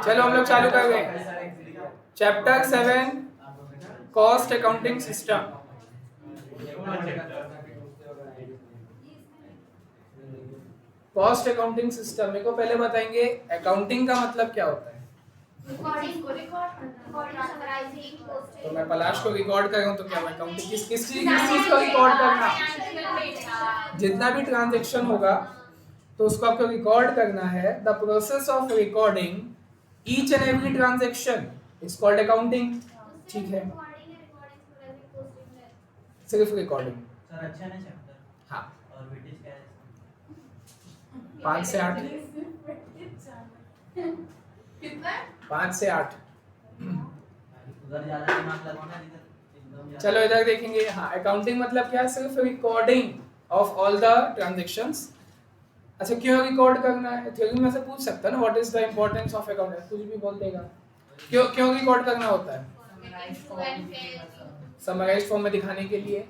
चलो हम लोग चालू कर गए chapter 7 cost accounting system. Cost accounting system मेरे को पहले बताएंगे अकाउंटिंग का मतलब क्या होता है। तो मैं पलाश को रिकॉर्ड कर रहा हूँ तो क्या अकाउंटिंग किस चीज को रिकॉर्ड करना। जितना भी ट्रांजैक्शन होगा तो उसको आपको रिकॉर्ड करना है। The process of recording each and every transaction is called accounting. ठीक है, सिर्फ रिकॉर्डिंग। सर अच्छा है ना चैप्टर? हाँ, और वेटेज क्या है? 5 से 8। कितना? 5 से 8। उधर ज्यादा दिमाग लगाना, इधर एकदम ज्यादा। चलो इधर देखेंगे। हाँ, अकाउंटिंग मतलब क्या है? सिर्फ recording of all the transactions. अच्छा, क्यों रिकॉर्ड करना है? थ्योरी में से पूछ सकता है ना, what is the importance of accounting, कुछ भी बोल देगा। क्यों रिकॉर्ड करना होता है? समराइज फॉर्म में दिखाने के लिए।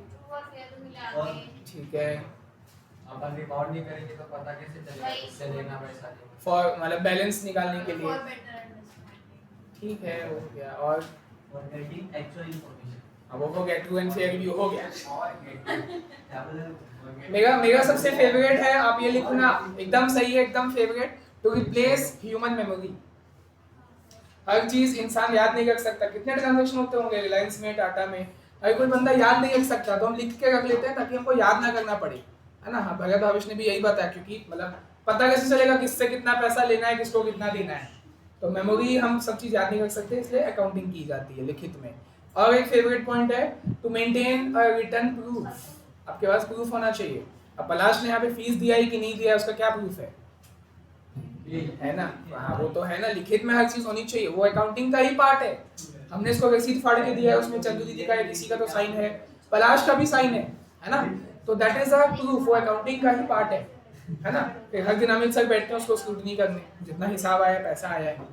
ठीक है, अपन रिकॉर्ड नहीं करेंगे तो पता कैसे चलेगा किससे लेना पैसा लेना। फॉर मतलब बैलेंस निकालने के लिए। ठीक है, हो गया। और गेटिंग एक्चुअल इंफॉर्मेशन। अब वो हो गया, ट्रू एंड फेयर व्यू हो गया। क्या बोले? मेरा सबसे फेवरेट है, आप ये लिखना, एकदम सही है, एकदम favourite, to replace human memory. हर चीज इंसान याद नहीं रख सकता। कितने ट्रांजैक्शन होते होंगे रिलायंस में, टाटा में, अगर कोई बंदा याद नहीं रख सकता तो हम लिख के रख लेते हैं ताकि हमको याद ना करना पड़े, है ना। हाँ, भगत भावेश ने भी यही बताया, क्योंकि मतलब पता कैसे चलेगा किससे कितना पैसा लेना है, किसको कितना देना है। तो मेमोरी हम सब चीज याद नहीं रख सकते, इसलिए अकाउंटिंग की जाती है लिखित में। और एक फेवरेट पॉइंट है to maintain a return proof. आपके पास प्रूफ होना चाहिए। अब पलाश ने यहाँ पे फीस दिया है कि नहीं दिया है, उसका क्या प्रूफ है ना। हाँ, वो तो है ना, लिखित में हर चीज होनी चाहिए, वो अकाउंटिंग का ही पार्ट है। हमने इसको रसीद फाड़ के दिया है, उसमें चंदू दीदी का या किसी का तो साइन है, पलाश का भी साइन है ना। तो दैट इज अ प्रूफ, वो अकाउंटिंग का ही पार्ट है ना। फिर हर दिन हम एक साथ बैठते हैं उसको स्क्रूटनी करने, जितना हिसाब आया, पैसा आया है,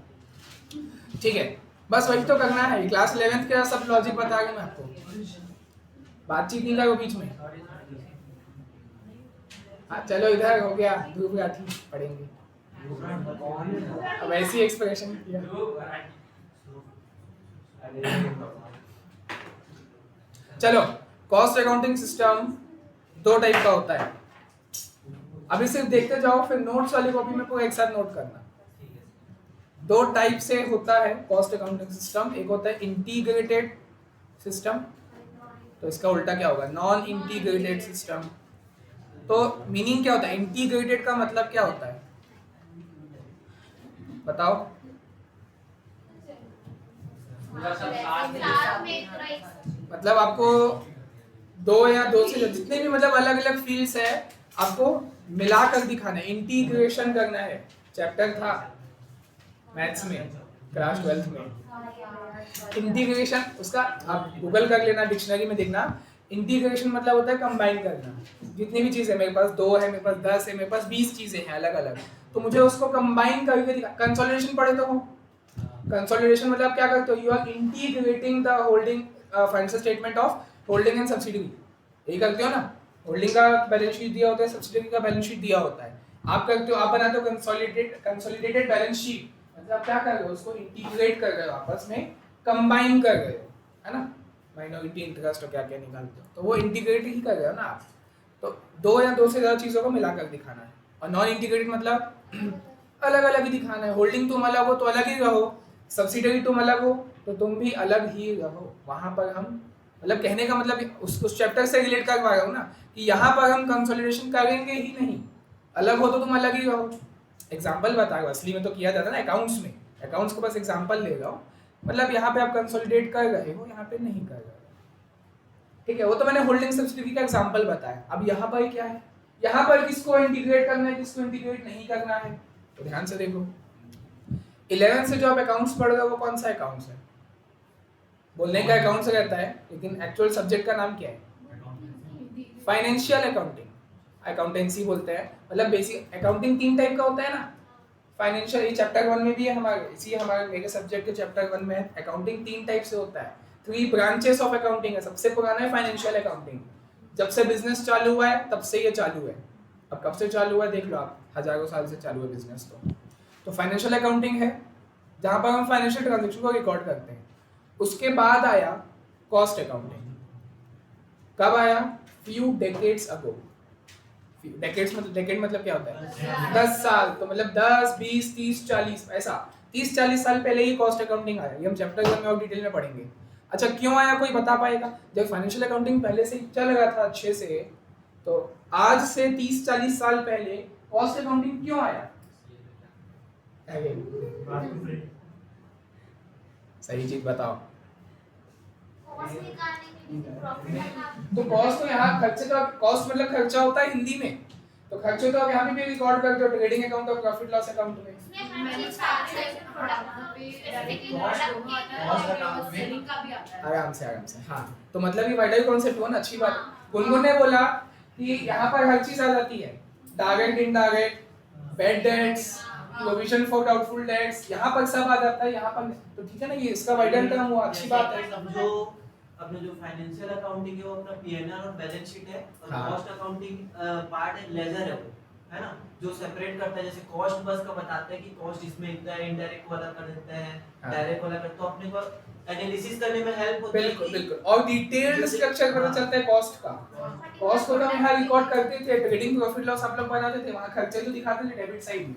ठीक है, बस वही तो करना है। क्लास 11th का सब लॉजिक बता रहा हूं मैं आपको, बातचीत नहीं करो बीच में। हाँ चलो, इधर हो गया ध्रुव राठी, पढ़ेंगे। अब ऐसी एक्सप्रेशन किया। चलो, कॉस्ट अकाउंटिंग सिस्टम 2 टाइप का होता है। अभी सिर्फ देखते जाओ, फिर नोट्स वाली कॉपी में पूरा एक साथ नोट करना। 2 टाइप से होता है कॉस्ट अकाउंटिंग सिस्टम। एक होता है इंटीग्रेटेड सिस्टम, तो इसका उल्टा क्या होगा? Non integrated system. तो मीनिंग क्या होता है? इंटीग्रेटेड का मतलब क्या होता है बताओ? मतलब आपको 2 या 2 से जितने भी मतलब अलग अलग फील्ड्स है, आपको मिलाकर दिखाना है, इंटीग्रेशन करना है। चैप्टर था मैथ्स में, क्लास 12th में। इंटीग्रेशन, उसका आप गूगल कर लेना, डिक्शनरी में देखना। इंटीग्रेशन मतलब होता है कंबाइन करना। जितनी भी चीज़ें, मेरे पास 2 है, मेरे पास 10 है, मेरे पास 20 चीज़ें हैं अलग अलग, तो मुझे उसको कंबाइन करके कंसोलिडेशन पढ़े तो हो। कंसोलिडेशन मतलब क्या करते हो? You are integrating the holding financial statement of holding and subsidiary. यही करते हो ना, होल्डिंग का बैलेंस शीट दिया होता है, सब्सिडरी का बैलेंस शीट दिया होता है। आप करते हो, आप बनाते हो कंसोलिडेटेड बैलेंस शीट। मतलब क्या कर रहे हो? उसको इंटीग्रेट कर रहे हो, आपस में कंबाइन कर रहे हो, है ना। माइनॉरिटी इंटरेस्ट और क्या क्या निकालते हो, तो वो इंटीग्रेट ही कर रहे हो ना आप। तो 2 या 2 से ज़्यादा चीज़ों को मिलाकर दिखाना है। और नॉन इंटीग्रेटेड मतलब अलग अलग ही दिखाना है। होल्डिंग तुम अलग हो तो अलग ही रहो, सब्सिडरी तुम अलग हो तो तुम भी अलग ही रहो। वहाँ पर हम मतलब कहने का मतलब उस चैप्टर से रिलेट कर पा रहा हूँ ना, कि यहाँ पर हम कंसोलिडेशन करेंगे ही नहीं। अलग हो तो तुम अलग ही रहो। एग्जाम्पल बता रहा हूँ, असली में तो किया जाता है ना अकाउंट्स में, अकाउंट्स को बस एग्जाम्पल ले रहा हूँ। मतलब यहाँ पे आप कंसोलिडेट कर रहे हो, यहाँ पे नहीं कर रहे हो, ठीक है। वो तो मैंने होल्डिंग सब्सिडरी का एग्जाम्पल बताया। अब यहाँ पर क्या है? यहाँ पर किसको इंटीग्रेट करना है, किसको इंटीग्रेट नहीं करना है, तो ध्यान से देखो। 11 से जो आप अकाउंट्स पढ़ रहे हो वो कौन सा अकाउंट्स है? बोलने का अकाउंट्स रहता है, लेकिन एक्चुअल सब्जेक्ट का नाम क्या है? फाइनेंशियल अकाउंटिंग, अकाउंटेंसी बोलते हैं। मतलब बेसिक अकाउंटिंग 3 टाइप का होता है ना। फाइनेंशियल, ये चैप्टर 1 में भी है हमारे, इसी हमारे मेरे सब्जेक्ट के चैप्टर 1 में है। अकाउंटिंग 3 टाइप से होता है, 3 ब्रांचेस ऑफ अकाउंटिंग है। सबसे पुराना है फाइनेंशियल अकाउंटिंग, जब से बिजनेस चालू हुआ है तब से ये चालू है। अब कब से चालू हुआ देख लो आप, हजारों साल से चालू है बिजनेस। तो फाइनेंशियल अकाउंटिंग है जहाँ पर हम फाइनेंशियल ट्रांजेक्शन को रिकॉर्ड करते हैं। उसके बाद आया कॉस्ट अकाउंटिंग। कब आया? फ्यू डेकेड्स अगो। डेकेड मतलब क्या होता है? 10 साल। तो मतलब 10, 20, 30, 40 ऐसा 30-40 साल पहले ही कॉस्ट अकाउंटिंग आया। ये हम चैप्टर में और डिटेल में पढ़ेंगे। अच्छा क्यों आया कोई बता पाएगा? जब फाइनेंशियल अकाउंटिंग पहले से ही चल रहा था अच्छे से, तो आज से 30-40 साल पहले कॉस्ट अकाउंटिंग क्यों आया? सही चीज बताओ। तो कॉस्ट तो यहाँ खर्चे, तो कॉस्ट मतलब खर्चा होता है हिंदी में, तो खर्चे तो आप यहाँ पे भी रिकॉर्ड करते हो ट्रेडिंग अकाउंट और प्रॉफिट लॉस अकाउंट में। आराम से हाँ। तो मतलब ये वाइडल कॉन्सेप्ट हुआ ना, अच्छी बात। गुनगुन ने बोला कि यहाँ पर हर चीज आ जाती है, direct indirect, bad debts, provision for doubtful debts, यहाँ पर सब आ जाता है यहाँ पर। तो ठीक है ना, ये इसका वाइडल टर्म हुआ, अच्छी बात है। समझो अपने जो फाइनेंशियल अकाउंटिंग है वो अपना पीएनआर और बैलेंस शीट है, और कॉस्ट अकाउंटिंग पार्ट है लेजर है वो, है ना, जो सेपरेट करता है। जैसे कॉस्ट बस का बताते हैं कि कॉस्ट इसमें इतना है, इनडायरेक्ट वाला कर देते हैं, डायरेक्ट वाला कर, तो अपने को एनालिसिस करने में हेल्प होती है। बिल्कुल बिल्कुल। और डिटेल्ड स्ट्रक्चर पता चलता है कॉस्ट का। कॉस्ट को तो हम यहाँ रिकॉर्ड करते थे, ट्रेडिंग प्रॉफिट लॉस आप लोग बनाते थे, वहाँ खर्चे तो दिखाते थे डेबिट साइड में,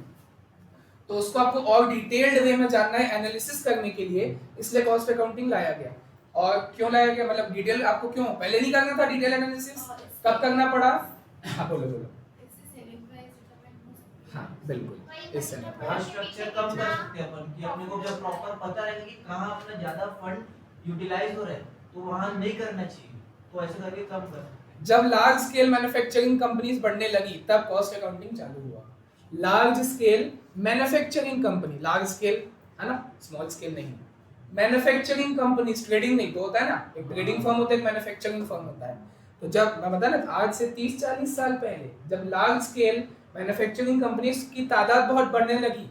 तो उसको आपको और डिटेल्ड वे में जानना है एनालिसिस करने के लिए, इसलिए कॉस्ट अकाउंटिंग लाया गया। और क्यों लाया गया मतलब डिटेल आपको क्यों पहले नहीं करना था डिटेल एनालिसिस, कब करना पड़ा? हाँ बोलो बोलो। हाँ बिल्कुल, इससे स्ट्रक्चर कम कर सकते हैं अपन कि अपने को जब प्रॉपर पता रहेगा कि कहाँ अपना ज्यादा फंड यूटिलाइज हो रहा है तो वहाँ नहीं करना चाहिए, तो ऐसे करके कम कर सकते हैं। जब लार्ज स्केल मैन्युफैक्चरिंग कंपनीज बढ़ने लगी तब कॉस्ट अकाउंटिंग चालू हुआ। Large scale manufacturing company, large scale है ना, स्मॉल स्केल नहीं। मैन्युफैक्चरिंग कंपनीज, ट्रेडिंग नहीं तो होता है ना, एक ट्रेडिंग फर्म होता है, एक मैन्युफैक्चरिंग फर्म होता है। तो जब मैं बता ना आज से 30-40 साल पहले जब लार्ज स्केल मैन्युफैक्चरिंग कंपनीज की तादाद बहुत बढ़ने लगी,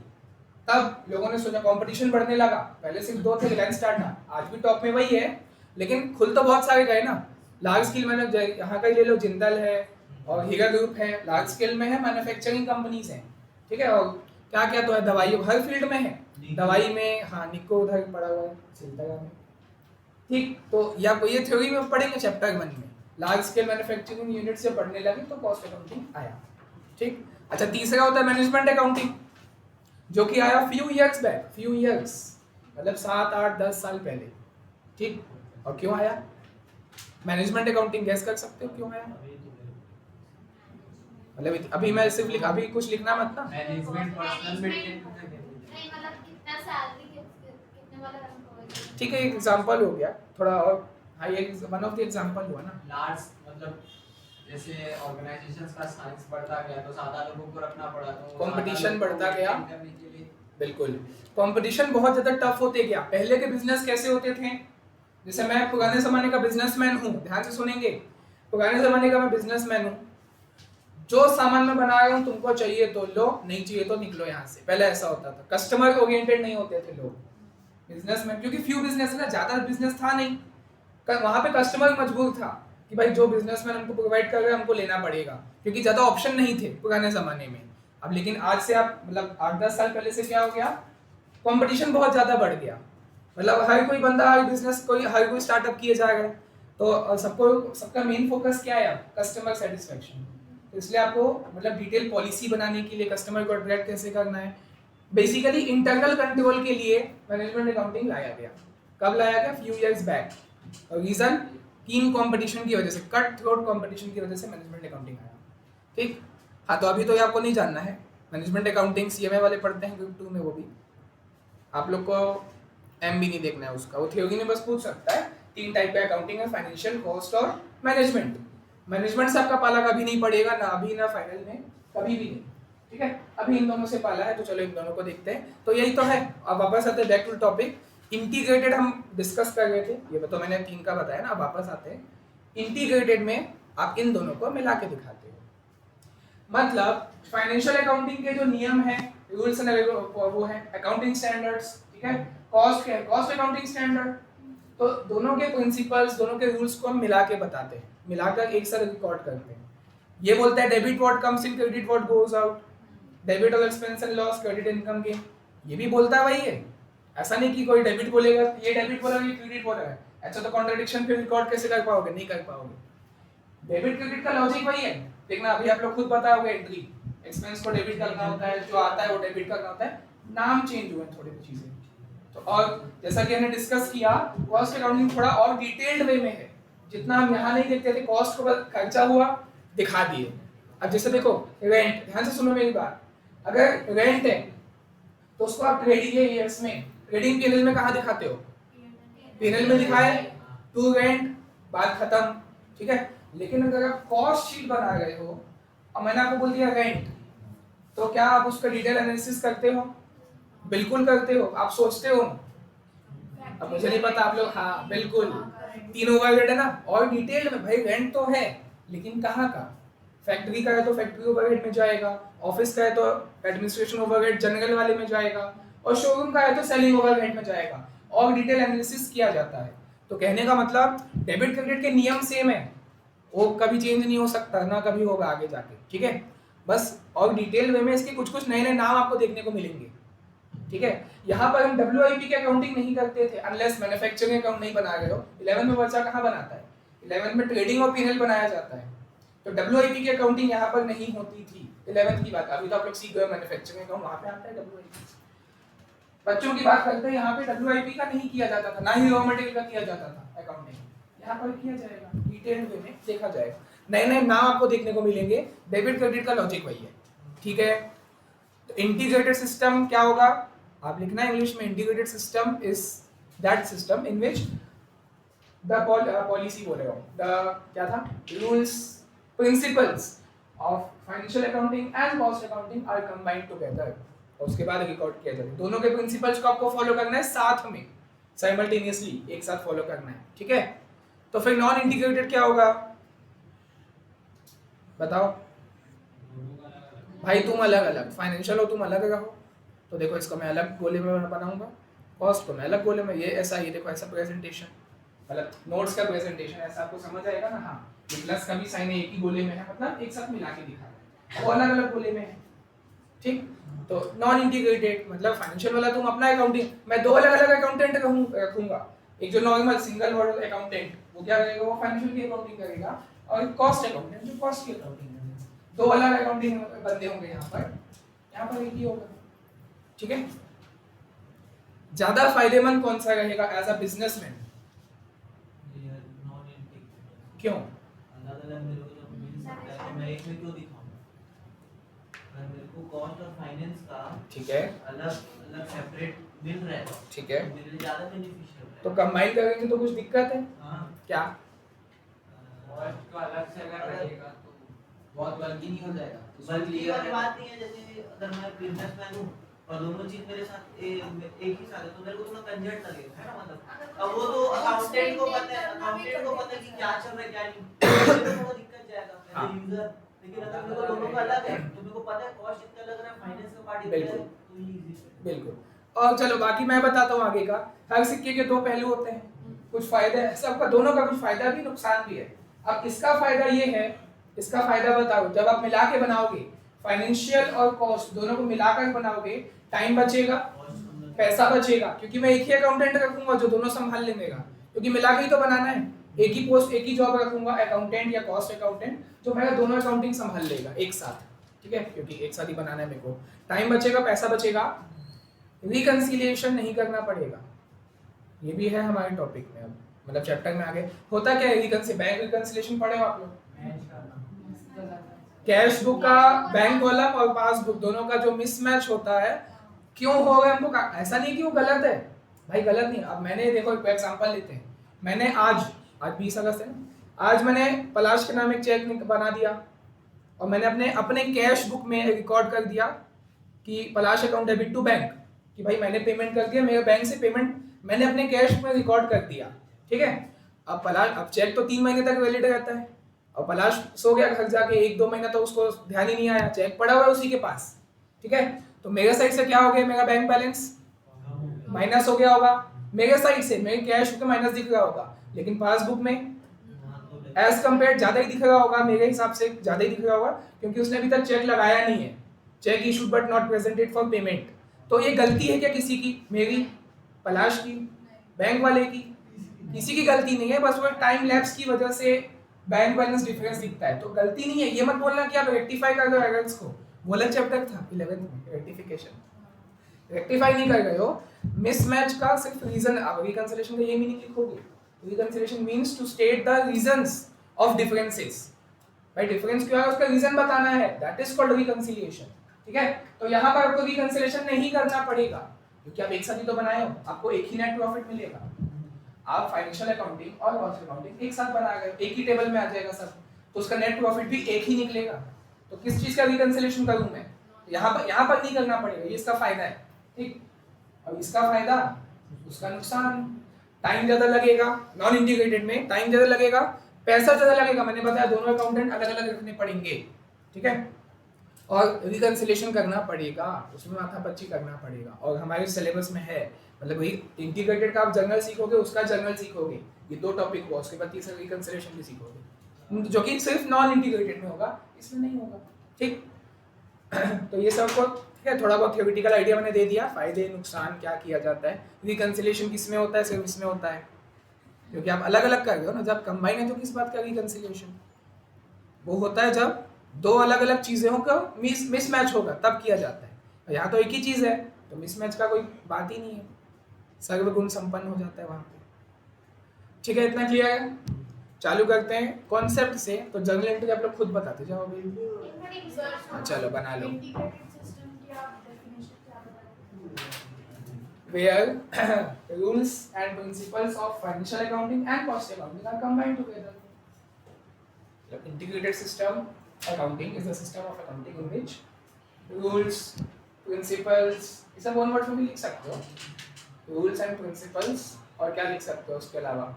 तब लोगों ने सोचा कंपटीशन बढ़ने लगा। पहले सिर्फ 2 थे, रिलायंस टाटा, आज भी टॉप में वही है, लेकिन खुल तो बहुत सारे गए ना। लार्ज स्केल मैंने यहाँ का ही ले लो, जिंदल है और हीरा ग्रुप है, लार्ज स्केल में है, मैन्युफैक्चरिंग कंपनीज हैं, ठीक है। और क्या क्या तो है, दवाई हर फील्ड में है, दवाई में हाँ निको उधर पड़ा हुआ है चिल्तगा में, ठीक। तो या ये थ्योरी में पढ़ेंगे चैप्टर 1 में, लार्ज स्केल मैन्युफैक्चरिंग यूनिट से पढ़ने लगे तो कॉस्ट अकाउंटिंग आया, ठीक। अच्छा तीसरा होता है मैनेजमेंट अकाउंटिंग, जो कि आया few years back, few years मतलब 7, 8, 10 साल पहले, ठीक। और क्यों आया मैनेजमेंट अकाउंटिंग, गैस कर सकते हो क्यों आया? मतलब अभी मैं सिर्फ अभी कुछ लिखना मत ना, मैनेजमेंट पर्सनल मेंटेन नहीं मतलब कितना सैलरी कितने वाला ठीक है। एक एग्जांपल हो गया थोड़ा, और हाँ ये वन ऑफ द एग्जांपल हुआ ना। लार्ज मतलब जैसे ऑर्गेनाइजेशंस का साइज बढ़ता गया तो ज्यादा लोगों को रखना पड़ा, तो कंपटीशन बढ़ता गया, करने के लिए बिल्कुल कंपटीशन बहुत ज्यादा टफ होते गया। पहले के बिजनेस कैसे होते थे, जैसे मैं पुराने जमाने का बिजनेसमैन हूँ, ध्यान से सुनेंगे, पुराने जमाने का मैं बिजनेसमैन हूँ, जो सामान मैं बना रहा हूँ तुमको चाहिए तो लो, नहीं चाहिए तो निकलो यहाँ से। पहले ऐसा होता था, कस्टमर ओरिएंटेड नहीं होते थे लोग बिजनेसमैन, क्योंकि फ्यू बिजनेस है ना, ज्यादा बिजनेस था नहीं, वहां पे कस्टमर मजबूर था कि भाई जो बिजनेसमैन हमको प्रोवाइड कर रहे हैं हमको लेना पड़ेगा, क्योंकि ज्यादा ऑप्शन नहीं थे पुराने जमाने में। अब लेकिन आज से आप मतलब 8-10 साल पहले से क्या हो गया, कंपटीशन बहुत ज्यादा बढ़ गया, मतलब हर कोई बंदा हर बिजनेस हर कोई स्टार्टअप किए जा रहा है, तो सबका मेन फोकस क्या है, कस्टमर सेटिस्फेक्शन। तो इसलिए आपको मतलब डिटेल पॉलिसी बनाने के लिए कस्टमर को अट्रैक्ट कैसे करना है, बेसिकली इंटरनल कंट्रोल के लिए मैनेजमेंट अकाउंटिंग लाया गया। कब लाया गया? Few years back. और रीजन कीन कंपटीशन की वजह से, कट थ्रोट कंपटीशन की वजह से मैनेजमेंट अकाउंटिंग आया, ठीक। हाँ तो अभी तो ये आपको नहीं जानना है, मैनेजमेंट अकाउंटिंग सीएमए वाले पढ़ते हैं ग्रुप 2 में, वो भी आप लोग को एम भी नहीं देखना है उसका, वो थ्योरी में बस पूछ सकता है। 3 टाइप का अकाउंटिंग है, फाइनेंशियल, कॉस्ट और मैनेजमेंट। मैनेजमेंट से आपका पाला कभी नहीं पड़ेगा, ना अभी ना फाइनल में, कभी भी नहीं, ठीक है। अभी इन दोनों से पाला है, तो चलो इन दोनों को देखते हैं। तो यही तो है। अब वापस आते हैं बैक टू टॉपिक। इंटीग्रेटेड हम डिस्कस कर रहे थे, ये तो मैंने 3 का बताया ना। अब वापस आते हैं इंटीग्रेटेड में, आप इन दोनों को मिला के दिखाते हो। मतलब फाइनेंशियल अकाउंटिंग के जो नियम है, रूल्स एंड वो है अकाउंटिंग स्टैंडर्ड्स, ठीक है। कॉस्ट के कॉस्ट अकाउंटिंग स्टैंडर्ड, तो दोनों के प्रिंसिपल्स, दोनों के रूल्स को हम मिला के बताते हैं, मिलाकर एक साथ रिकॉर्ड करते हैं। ये बोलता है debit what comes in, credit what goes out, debit of expense and loss, credit income gain. ये भी बोलता है वही है। ऐसा नहीं कि कोई डेबिट बोलेगा, ये डेबिट बोला, ये क्रेडिट बोला है, अच्छा तो कॉन्ट्रडिक्शन फिर रिकॉर्ड कैसे कर पाओगे? नहीं कर पाओगे। डेबिट क्रेडिट का लॉजिक वही है, देखना अभी आप लोग खुद बताओगे। एंट्री एक्सपेंस को डेबिट करना होता है, जो आता है वो डेबिट करना होता है, नाम चेंज हुए थोड़ी चीजें। तो और जैसा कि हमने डिस्कस किया, कॉस्ट अकाउंटिंग थोड़ा और डिटेल्ड वे में है, जितना हम यहाँ नहीं देखते थे, कॉस्ट को बस खर्चा हुआ दिखा दिए। अब जैसे देखो रेंट, ध्यान से सुनो मेरी बात, अगर रेंट है तो उसको आप ट्रेडिंग ईयर्स में, ट्रेडिंग पीरियड में कहाँ दिखाते हो? पीरियड में दिखाए, टू रेंट, बात खत्म, ठीक है। लेकिन अगर आप कॉस्ट शीट बना रहे हो और मैंने आपको बोल दिया रेंट, तो क्या आप उसका डिटेल एनालिसिस करते हो? बिल्कुल करते हो, आप सोचते हो। अब मुझे नहीं पता आप लोग, हाँ बिल्कुल, तीन ओवरहेड है ना, और डिटेल में भाई रेंट तो है, लेकिन कहाँ का? फैक्ट्री का है तो फैक्ट्री ओवरहेड में जाएगा, ऑफिस का है तो एडमिनिस्ट्रेशन ओवरहेड जनरल वाले में जाएगा, और शोरूम का है तो सेलिंग ओवरहेड में जाएगा, और डिटेल एनालिसिस किया जाता है। तो कहने का मतलब डेबिट क्रेडिट के नियम सेम है, वो कभी चेंज नहीं हो सकता, ना कभी होगा आगे जाके, ठीक है। बस और डिटेल वे में इसके कुछ कुछ नए नए नाम आपको देखने को मिलेंगे, ठीक है। यहाँ पर हम WIP की अकाउंटिंग नहीं करते थे अनलेस मैन्युफैक्चरिंग अकाउंट नहीं बना रहे हो। 11 में बच्चा कहाँ बनाता है? 11 में ट्रेडिंग और P&L बनाया जाता है, तो WIP की अकाउंटिंग यहाँ पर नहीं होती थी। 11th की बात, अभी तो आप लोग सीख गए मैन्युफैक्चरिंग अकाउंट, वहाँ पे आता है WIP। बच्चों की बात करते हैं, यहाँ पे WIP का नहीं किया जाता था, ना ही रॉ मटेरियल का किया जाता था अकाउंटिंग, यहाँ पर किया जाएगा, डिटेल्ड वे में देखा जाएगा। नए नए नाम आपको देखने को मिलेंगे, डेबिट क्रेडिट का लॉजिक वही है, ठीक है। तो इंटीग्रेटेड सिस्टम क्या होगा? आप लिखना है इंग्लिश में, integrated system is that system in which the policy बोल रहे हो, द क्या था, rules principles of financial accounting and cost accounting are combined together, और उसके बाद रिकॉर्ड किया जाता है। दोनों के प्रिंसिपल्स को आपको फॉलो करना है साथ में, साइमल्टेनियसली एक साथ फॉलो करना है, ठीक है। तो फिर नॉन इंटीग्रेटेड क्या होगा बताओ भाई? तुम अलग अलग फाइनेंशियल हो, तुम अलग रहो, तो देखो इसको मैं अलग गोले में बनाऊंगा, कॉस्ट को मैं अलग गोले में, ये ऐसा, ये देखो ऐसा प्रेजेंटेशन, मतलब नोट्स का प्रेजेंटेशन ऐसा आपको समझ आएगा ना। हाँ, ये प्लस का भी साइन एक ही गोले में है, मतलब एक साथ मिला के दिखा रहा है, वो अलग अलग गोले में है, ठीक। तो नॉन इंटीग्रेटेड मतलब फाइनेंशियल वाला तुम अपना अकाउंटिंग, मैं दो अलग अलग अकाउंटेंट रखूंगा, एक जो नॉर्मल सिंगल वर्ड अकाउंटेंट वो क्या करेगा, वो फाइनेंशियल की अकाउंटिंग करेगा, और कॉस्ट अकाउंटेंट जो कॉस्ट की अकाउंटिंग करेगा। दो अलग अकाउंटिंग बंदे होंगे यहाँ पर एक ही होगा, ठीक है। ज्यादा फायदेमंद कौन सा रहेगा as a businessman? Non integrated क्यों? अलग अलग मेरे को जब मिल सकता है तो मैं एक में क्यों दिखाऊं? अगर मेरे को कॉस्ट और फाइनेंस का ठीक है, अलग अलग सेपरेट मिल रहा है, ठीक है, तो मेरे लिए ज्यादा बेनिफिशियल है। तो कंबाइन करेंगे तो कुछ दिक्कत है हाँ, क्या? कॉस्ट को अलग से अगर रहेगा तो बहुत बल्कि नहीं हो जाएगा, बल्कि वाली बात नहीं है। जैसे अगर मैं बिजनेसमैन हूँ और दोनों चीज मेरे साथ एक ही साथ है, तो मेरे को थोड़ा कंजर्ट लगेगा, है ना। मतलब अब वो तो अकाउंटेंट को पता है कि क्या चल रहा है क्या नहीं, तो थोड़ा दिक्कत जाएगा हाँ। As user. लेकिन अगर मेरे को दोनों का अलग है तो मेरे को पता है कॉस्ट इतना लग रहा है, फाइनेंस का पार्ट इतना है, बिल्कुल। तो ये इजी है। बिल्कुल। और चलो बाकी मैं बताता हूँ आगे का। हर सिक्के के दो पहलू होते हैं, कुछ फायदे हैं सबका, दोनों का कुछ फायदा भी नुकसान भी है। अब इसका फायदा ये है, इसका फायदा बताओ, जब आप मिला के बनाओगे फाइनेंशियल और कॉस्ट दोनों को मिलाकर बनाओगे, टाइम बचेगा, पैसा बचेगा, क्योंकि मैं एक ही अकाउंटेंट रखूंगा जो दोनों संभाल लेगा, क्योंकि मिला के ही तो बनाना है। एक ही पोस्ट एक ही जॉब रखूंगा, अकाउंटेंट या कॉस्ट अकाउंटेंट, जो मेरा दोनों अकाउंटिंग संभाल लेगा एक साथ, ठीक है, क्योंकि एक साथ ही बनाना है मेरे को। टाइम बचेगा, पैसा बचेगा, रिकंसिलिएशन नहीं करना पड़ेगा। ये भी है हमारे टॉपिक में, अब मतलब चैप्टर में आगे होता क्या है, बैंक रिकंसिलिएशन पढ़े हो आप लोग? कैश बुक का बैंक वाला और पासबुक दोनों का जो मिसमैच होता है, क्यों हो गया हमको? ऐसा नहीं कि वो गलत है भाई, गलत नहीं। अब मैंने देखो एक एग्जांपल लेते हैं, मैंने आज 20 अगस्त है, आज मैंने पलाश के नाम एक चेक बना दिया और मैंने अपने कैश बुक में रिकॉर्ड कर दिया कि पलाश अकाउंट डेबिट टू बैंक, कि भाई मैंने पेमेंट कर दिया, मेरे बैंक से पेमेंट मैंने अपने कैश में रिकॉर्ड कर दिया, ठीक है। अब चेक तो 3 महीने तक वैलिड रहता है, और पलाश सो गया घर जाके, 1-2 महीना तो उसको ध्यान ही नहीं आया, चेक पड़ा हुआ है उसी के पास, ठीक है। तो मेरे साइड से क्या हो गया, मेरा बैंक बैलेंस माइनस हो गया होगा, मेरे साइड से मेरे कैश बुक में माइनस दिख रहा होगा, लेकिन पासबुक में एज कम्पेयर ज़्यादा ही दिख रहा होगा, मेरे हिसाब से ज़्यादा ही दिख रहा होगा, क्योंकि उसने अभी तक चेक लगाया नहीं है, check issued but not presented for payment. तो ये गलती है क्या किसी की? मेरी, पलाश की, बैंक वाले की? किसी की गलती नहीं है, बस वो टाइम लैप्स की वजह से बैंक बैलेंस डिफरेंस दिखता है, तो गलती नहीं है। ये मत बोलना कि आप रेक्टिफाई कर दो एरर्स को, बोला चैप्टर था 11th में रेक्टिफिकेशन, रेक्टिफाई नहीं कर रहे हो। मिसमैच का सिर्फ रीजन, अब रिकंसिलिएशन का ये मीनिंग लिखोगे, reconciliation means to state the reasons of differences, भाई डिफरेंस क्या है उसका रीजन बताना है, दैट इज कॉल्ड रिकंसिलिएशन, ठीक है। तो यहाँ पर आपको रिकंसिलिएशन नहीं करना पड़ेगा, क्योंकि आप एक साथ ही तो बनाए हो, आपको एक ही नेट प्रॉफिट मिलेगा। आप फाइनेंशियल अकाउंटिंग और कॉस्ट अकाउंटिंग एक साथ बना गए, एक ही टेबल में आ जाएगा सब, तो उसका नेट प्रॉफिट भी एक ही निकलेगा। तो किस चीज का रिकंसिलिएशन करूं मैं? यहाँ पर नहीं करना पड़ेगा, ये इसका फायदा है, ठीक। अब इसका फायदा, उसका नुकसान, टाइम ज्यादा लगेगा, नॉन इंटीग्रेटेड में टाइम ज्यादा लगेगा, पैसा ज्यादा लगेगा, मैंने बताया दोनों अकाउंटेंट अलग अलग रखने पड़ेंगे, ठीक है। और रिकंसिलिएशन करना पड़ेगा, उसमें माथापच्ची करना पड़ेगा, और हमारे सिलेबस में है, मतलब वही इंटीग्रेटेड का आप जर्नल सीखोगे, उसका जर्नल सीखोगे, ये दो टॉपिक हुआ, उसके बाद तीसरा रिकंसिलिएशन भी सीखोगे, जो कि सिर्फ नॉन इंटीग्रेटेड में होगा, इसमें नहीं होगा, ठीक। तो ये सब को ठीक है, थोड़ा बहुत थ्योरेटिकल आइडिया मैंने दे दिया, फायदे नुकसान क्या किया जाता है, रिकंसिलिएशन किस में होता है, सिर्फ इसमें होता है, क्योंकि आप अलग अलग कर रहे हो ना, जब कंबाइन है तो किस बात का रिकंसिलिएशन? वो होता है जब दो अलग अलग चीजों का मिसमैच होगा तब किया जाता है। यहाँ तो एक ही चीज है, तो मिसमैच का कोई बात ही नहीं है, सर्वगुण संपन्न हो जाता है वहां पे, ठीक है। इतना क्लियर है? चालू करते हैं कॉन्सेप्ट से। तो जर्नल एंट्री आप लोग खुद बताते जाओ अभी, चलो बना लो। Where rules and principles of financial accounting and cost accounting are combined together. The integrated system accounting is a system of accounting in which rules, principles, ये सब वन वर्ड में भी लिख सकते हो, रूल्स एंड प्रिंसिपल्स, और क्या लिख सकते हो उसके अलावा,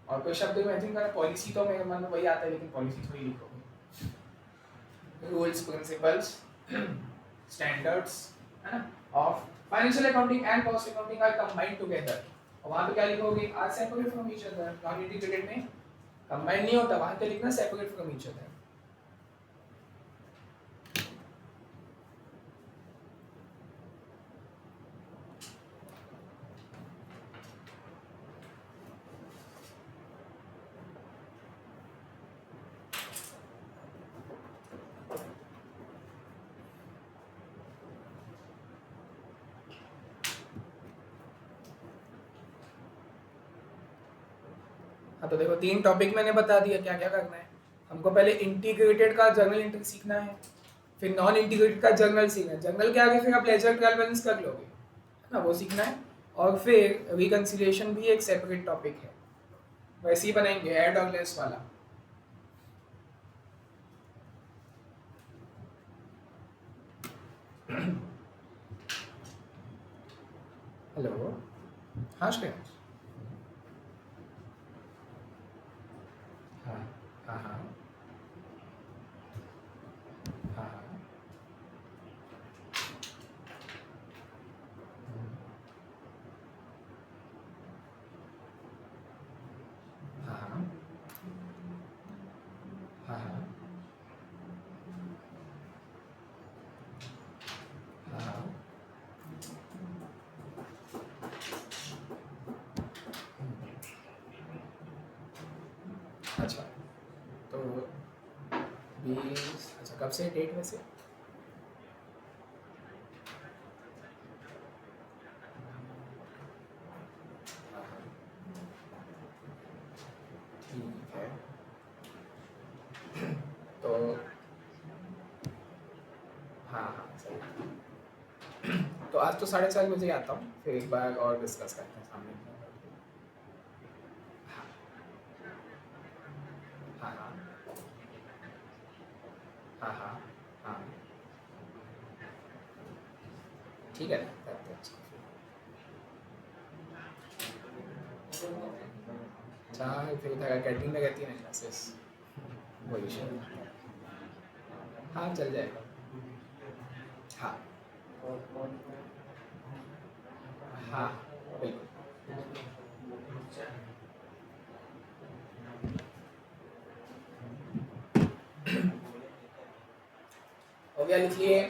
और कोई शब्द इमेजिन करना, पॉलिसी तो मेरे मन में वही आता है, लेकिन पॉलिसी थोड़ी लिखोगे। रूल्स, प्रिंसिपल्स, स्टैंडर्ड्स, है ना, of financial accounting and cost accounting are combined together. और वहां पे क्या लिखोगे? Are separate from each other. Non integrated में कंबाइंड नहीं होता, वहां पे लिखना सेपरेट फ्रॉम ईच अदर। हाँ, तो देखो तीन टॉपिक मैंने बता दिया क्या क्या करना है। हमको पहले इंटीग्रेटेड का जर्नल एंट्री सीखना है, फिर नॉन इंटीग्रेटेड का जर्नल सीखना है, जर्नल के आगे फिर आप लेजर ट्रायल बैलेंस कर लोगे, है ना, वो सीखना है। और फिर रिकंसिलिएशन भी एक सेपरेट टॉपिक है, वैसे ही बनाएंगे एड और लेस वाला। हेलो, हाँ श्रेयांश, हाँ हाँ हाँ हाँ हाँ हाँ हाँ हाँ हाँ। अच्छा, तो 20, अच्छा कब से डेट में से? ठीक है, तो हाँ हाँ सही। तो आज तो 4:30 बजे आता हूँ, फिर एक बार और डिस्कस करते हैं सामने। हाँ हाँ हाँ हाँ हाँ हाँ, ठीक है ना, करते हैं। अच्छा, फिर उधर कैटरिंग में रहती है ना क्लासेस, वही विषय। हाँ चल जाएगा, हाँ हाँ बिल्कुल। हो गया, लिख लिए।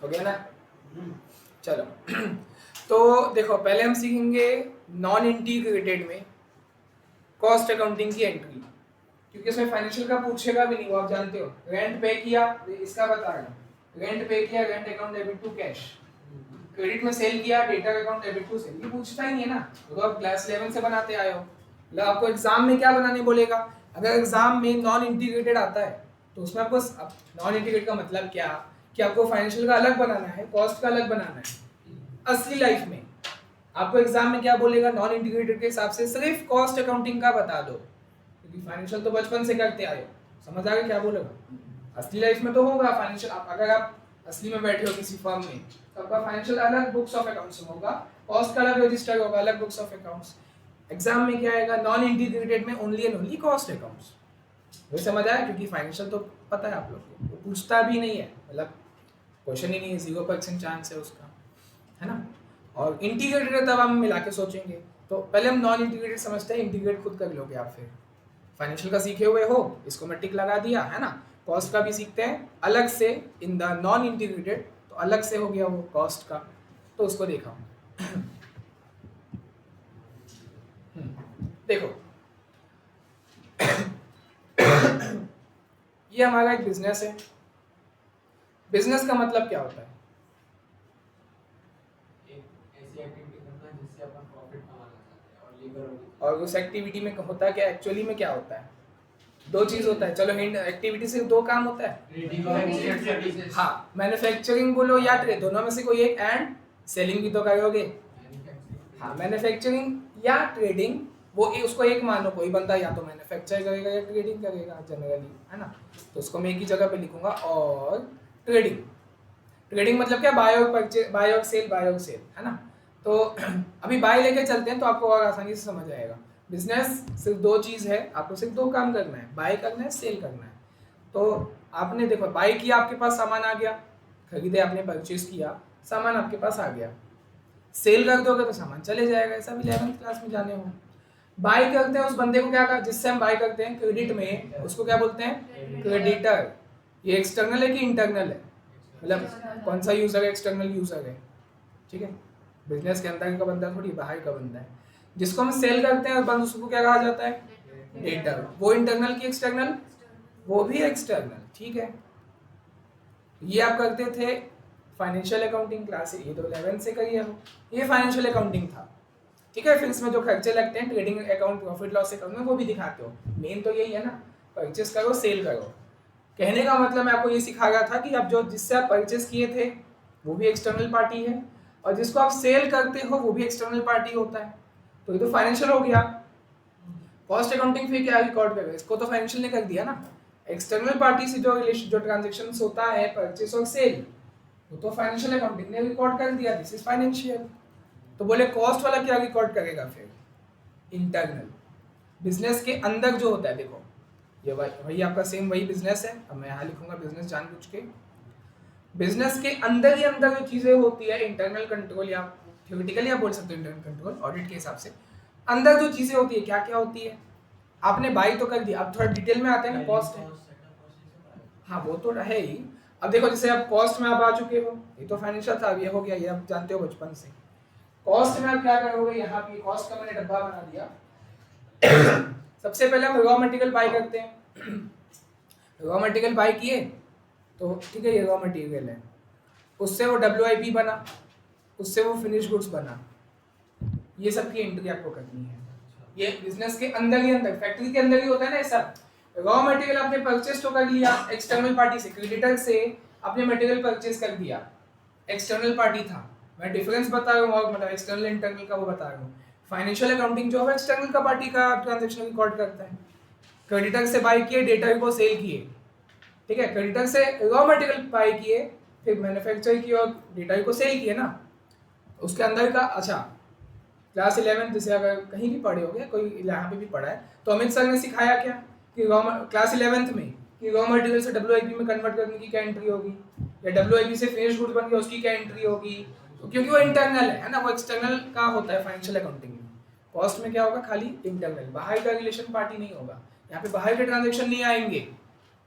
हो गया ना? चलो तो देखो पहले हम सीखेंगे नॉन इंटीग्रेटेड में कॉस्ट अकाउंटिंग की एंट्री, क्योंकि इसमें फाइनेंशियल का पूछेगा भी नहीं, वो आप जानते हो। रेंट पे किया, इसका बता रहा हूँ, रेंट पे किया, rent account debit to cash. Credit में सेल किया, debtor account debit to sale, ये पूछता ही नहीं है ना, तो आप क्लास 11 से बनाते आए हो। मतलब आपको एग्जाम में क्या बनाने बोलेगा, अगर एग्जाम में नॉन इंटीग्रेटेड आता है तो उसमें आपको नॉन इंटीग्रेटेड का मतलब क्या, कि आपको फाइनेंशियल का अलग बनाना है, कॉस्ट का अलग बनाना है। असली लाइफ में आपको एग्जाम में क्या बोलेगा, नॉन इंटीग्रेटेड के हिसाब से सिर्फ कॉस्ट अकाउंटिंग का बता दो, क्योंकि फाइनेंशियल तो बचपन से करते आए हो, समझ आ गया क्या बोलेगा। असली लाइफ में तो होगा फाइनेंशियल, अगर आप असली में बैठे हो किसी फर्म में तो आपका फाइनेंशियल अलग बुक्स ऑफ अकाउंट्स में होगा, कॉस्ट का अलग रजिस्टर होगा, अलग बुक्स ऑफ अकाउंट्स। एग्जाम में क्या आएगा, नॉन इंटीग्रेटेड में only and only cost accounts. वो समझ आया, क्योंकि फाइनेंशियल तो पता है आप लोग को, वो पूछता भी नहीं है, मतलब क्वेश्चन ही नहीं है, 0% चांस है उसका, है ना। और इंटीग्रेटेड तब हम मिला के सोचेंगे, तो पहले हम नॉन इंटीग्रेटेड समझते हैं, इंटीग्रेट खुद कर लोगे आप। फिर फाइनेंशियल का सीखे हुए हो, इसको मैं टिक लगा दिया, है ना। कॉस्ट का भी सीखते हैं अलग से इन द नॉन इंटीग्रेटेड, तो अलग से हो गया वो कॉस्ट का, तो उसको देखा हूँ। देखो ये हमारा एक बिजनेस है। बिजनेस का मतलब क्या होता है, एक ऐसी एक्टिविटी करना जिससे अपन प्रॉफिट कमाना चाहते हैं और लीवर और उस एक्टिविटी में होता क्या, एक्चुअली में क्या होता है, दो चीज होता है। चलो हिंट, एक्टिविटी से दो काम होता है, ट्रेडिंग और ट्रेड सर्विसेज। हाँ मैन्युफैक्चरिंग बोलो या ट्रेड, दोनों में से कोई एक, एंड सेलिंग भी तो करोगे। हाँ मैन्युफैक्चरिंग या ट्रेडिंग, वो उसको एक मानो, कोई बंदा या तो मैन्युफैक्चर करेगा या ट्रेडिंग करेगा जनरली, है ना। तो उसको मैं एक ही जगह पे लिखूंगा, और ट्रेडिंग। ट्रेडिंग मतलब क्या, बाय और परचेज, बाय और सेल, बाय और सेल, है ना। तो अभी बाय लेके चलते हैं तो आपको और आसानी से समझ आएगा। बिजनेस सिर्फ दो चीज़ है, आपको सिर्फ दो काम करना है, बाय करना है, सेल करना है। तो आपने देखो बाय किया, आपके पास सामान आ गया, खरीदे आपने, परचेज किया, सामान आपके पास आ गया। सेल कर दोगे तो सामान चले जाएगा, ऐसा भी 11th क्लास में जाने हो। बाय करते हैं उस बंदे को क्या कहा, जिससे हम बाय करते हैं, क्रेडिट में उसको क्या बोलते हैं, क्रेडिटर। ये एक्सटर्नल है कि इंटरनल है, मतलब कौन सा यूजर है, एक्सटर्नल यूजर है, ठीक है। बिजनेस के अंदर का बंदा थोड़ी बाहर का बंदा है। जिसको हम सेल करते हैं बंद, उसको क्या कहा जाता है, डेटर। वो इंटरनल की एक्सटर्नल, वो भी एक्सटर्नल, ठीक है। ये आप करते थे फाइनेंशियल अकाउंटिंग क्लास, ये तो 11 से करिए हो, ये फाइनेंशियल अकाउंटिंग था, ठीक है। फिर इसमें जो खर्चे लगते हैं, trading account, profit loss account में, वो भी दिखाते हो। मेन तो यही है ना, परचेस करो, सेल करो। कहने का मतलब मैं आपको ये सिखा रहा था कि आप जो जिससे आप परचेस किए थे वो भी एक्सटर्नल पार्टी है, और जिसको आप सेल करते हो वो भी एक्सटर्नल पार्टी होता है। तो ये तो फाइनेंशियल हो गया। कॉस्ट अकाउंटिंग फिर क्या रिकॉर्ड करेगा, इसको तो फाइनेंशियल ने कर दिया ना। एक्सटर्नल पार्टी से जो रिलेशन, जो ट्रांजेक्शन होता है, परचेस और सेल, वो तो फाइनेंशियल अकाउंटिंग ने रिकॉर्ड कर दिया, दिस इज फाइनेंशियल। तो बोले कॉस्ट वाला क्या रिकॉर्ड करेगा फिर, इंटरनल। बिजनेस के अंदर जो होता है, देखो ये वही आपका सेम वही बिजनेस है। अब मैं यहाँ लिखूंगा बिजनेस जानबूझ के। बिजनेस के अंदर ही अंदर जो चीजें होती है, इंटरनल कंट्रोल, या थ्योरेटिकली आप बोल सकते हो इंटरनल कंट्रोल, ऑडिट के हिसाब से अंदर जो चीजें होती है, क्या क्या होती है। आपने बाई तो कर दिया, अब थोड़ा डिटेल में आते हैं ना, कॉस्ट है, हाँ वो तो है ही। अब देखो जैसे आप कॉस्ट में आप आ चुके हो, ये तो फाइनेंशियल था, अब ये हो गया, ये आप जानते हो बचपन से। कॉस्ट में आप क्या करोगे, यहाँ पे कॉस्ट का मैंने डब्बा बना दिया। सबसे पहले हम रॉ मटेरियल बाय करते हैं। रॉ मटेरियल बाय किए तो ठीक है, ये रॉ मटेरियल है, उससे वो WIP बना, उससे वो फिनिश गुड्स बना, ये सब की एंट्री आपको करनी है। ये बिजनेस के अंदर ही अंदर, फैक्ट्री के अंदर ही होता है ना ये सब। रॉ मटेरियल आपने परचेस तो कर लिया एक्सटर्नल पार्टी से, क्रेडिटर से, आपने मटेरियल परचेज कर दिया, एक्सटर्नल पार्टी था, मैं डिफरेंस बता रहा हूँ और मतलब एक्सटर्नल इंटरनल का वो बता रहा हूँ। फाइनेंशियल अकाउंटिंग जो है एक्सटर्नल का पार्टी का ट्रांजैक्शन रिकॉर्ड करता है। क्रेडिटर से बाय किए, डेटा को सेल किए, ठीक है, क्रेडिटर से रॉ मटेरियल बाय किए, फिर मैन्युफैक्चर किए और डेटा को सेल किए ना, उसके अंदर का। अच्छा, क्लास 11 जैसे अगर कहीं भी पढ़े होगे, कोई यहाँ पे भी पढ़ा है, तो अमित सर ने सिखाया क्या कि क्लास 11th में कि रॉ मटेरियल से डब्ल्यूआईपी में कन्वर्ट करने की क्या एंट्री होगी, या डब्ल्यूआईपी से फिनिश गुड्स बन गया उसकी क्या एंट्री होगी। तो क्योंकि वो इंटरनल है ना, वो एक्सटर्नल का होता है फाइनेंशियल अकाउंटिंग में। कॉस्ट में क्या होगा, खाली इंटरनल, बाहर का रिलेशन पार्टी नहीं होगा। यहाँ पे बाहर के ट्रांजेक्शन नहीं आएंगे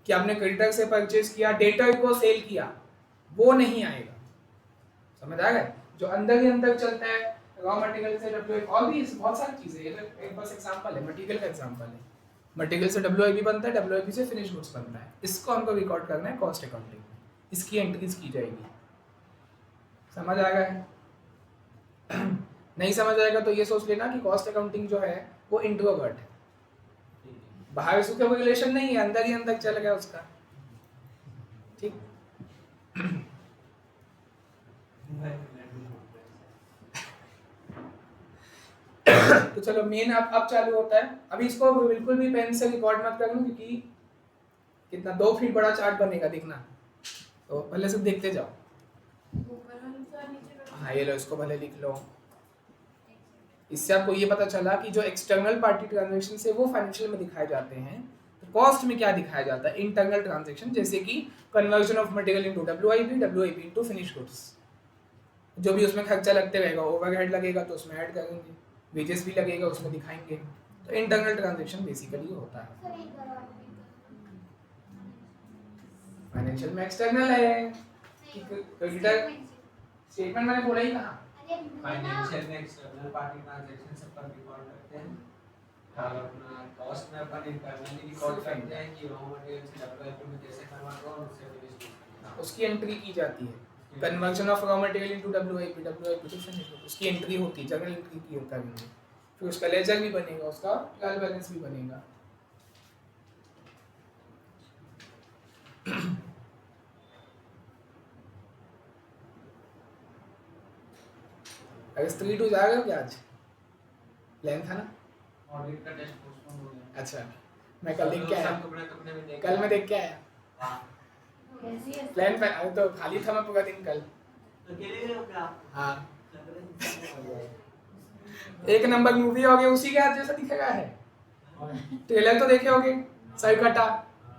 कि आपने क्रेडिटर से परचेज किया, डेटर को सेल किया, वो नहीं आएगा। समझ आ गया? जो अंदर ही अंदर चलता है रॉ मटेरियल से डब्ल्यूआईपी, और भी बहुत सारी चीजें, ये तो एक बस एग्जांपल है, मटेरियल का एग्जांपल है। मटेरियल से डब्ल्यूआईपी बनता है, डब्ल्यूआईपी से फिनिश गुड्स बनता है, इसको हमको रिकॉर्ड करना है कॉस्ट अकाउंटिंग में, इसकी एंट्रीज की जाएगी। समझ आ गया है? नहीं समझ आएगा तो ये सोच लेना कि कॉस्ट अकाउंटिंग जो है वो इंट्रोवर्ट है, बाहर से कोई रिलेशन नहीं है, अंदर ही अंदर चल गया उसका। ठीक। तो चलो मेन अब चालू होता है। अभी इसको बिल्कुल भी पेन से रिकॉर्ड मत करना, क्योंकि कितना 2 फीट बड़ा चार्ट बनेगा, दिखना, तो पहले से देखते जाओ। हाँ ये लो, इसको भले लिख लो। इससे आपको ये पता चला कि जो एक्सटर्नल पार्टी ट्रांजैक्शन है वो फाइनेंशियल में दिखाए जाते हैं, तो कॉस्ट में क्या दिखाया जाता है, इंटरनल ट्रांजैक्शन, जैसे कि conversion of material into WIP, WIP into finish goods. जो भी उसमें खर्चा लगते रहेगा, ओवरहेड लगेगा तो उसमें ऐड करेंगे, वेजेस भी लगेगा उसमें दिखाएंगे। तो इंटरनल ट्रांजैक्शन बेसिकली होता है। फाइनेंशियल में एक्सटर्नल है कि क्रेडिटर स्टेटमेंट मैंने बोला ही कहा, फाइनेंशियल में एक्सटर्नल पार्टी ट्रांजैक्शन सब पर रिकॉर्ड करते हैं, और अपना कॉस्ट में अपन इंटरनली रिकॉर्ड करते हैं कि रॉ मटेरियल से डब्ल्यूआईपी में कैसे कन्वर्ट हो और उससे फिनिश उसकी एंट्री की जाती है। Conversion of raw material into WIP, WIP to finish, उसकी एंट्री होती है, जर्नल एंट्री की करेंगे, फिर उसका लेजर भी बनेगा, उसका ट्रायल बैलेंस भी बनेगा। अगर 3-2 जा रहे हो क्या आज? प्लान था ना? ऑडिट का टेस्ट पोस्टपोन हो गया। अच्छा, मैं कल देख के आया, तुमने भी देखा? कल मैं देख के आया। हाँ। प्लान पे अरे तो खाली था मैं पूरा दिन कल। अकेले गए हो क्या आप? हाँ, एक नंबर मूवी हो गई, उसी के हाथ जैसा दिखेगा है। ट्रेलर तो देखे होगे, सर कटा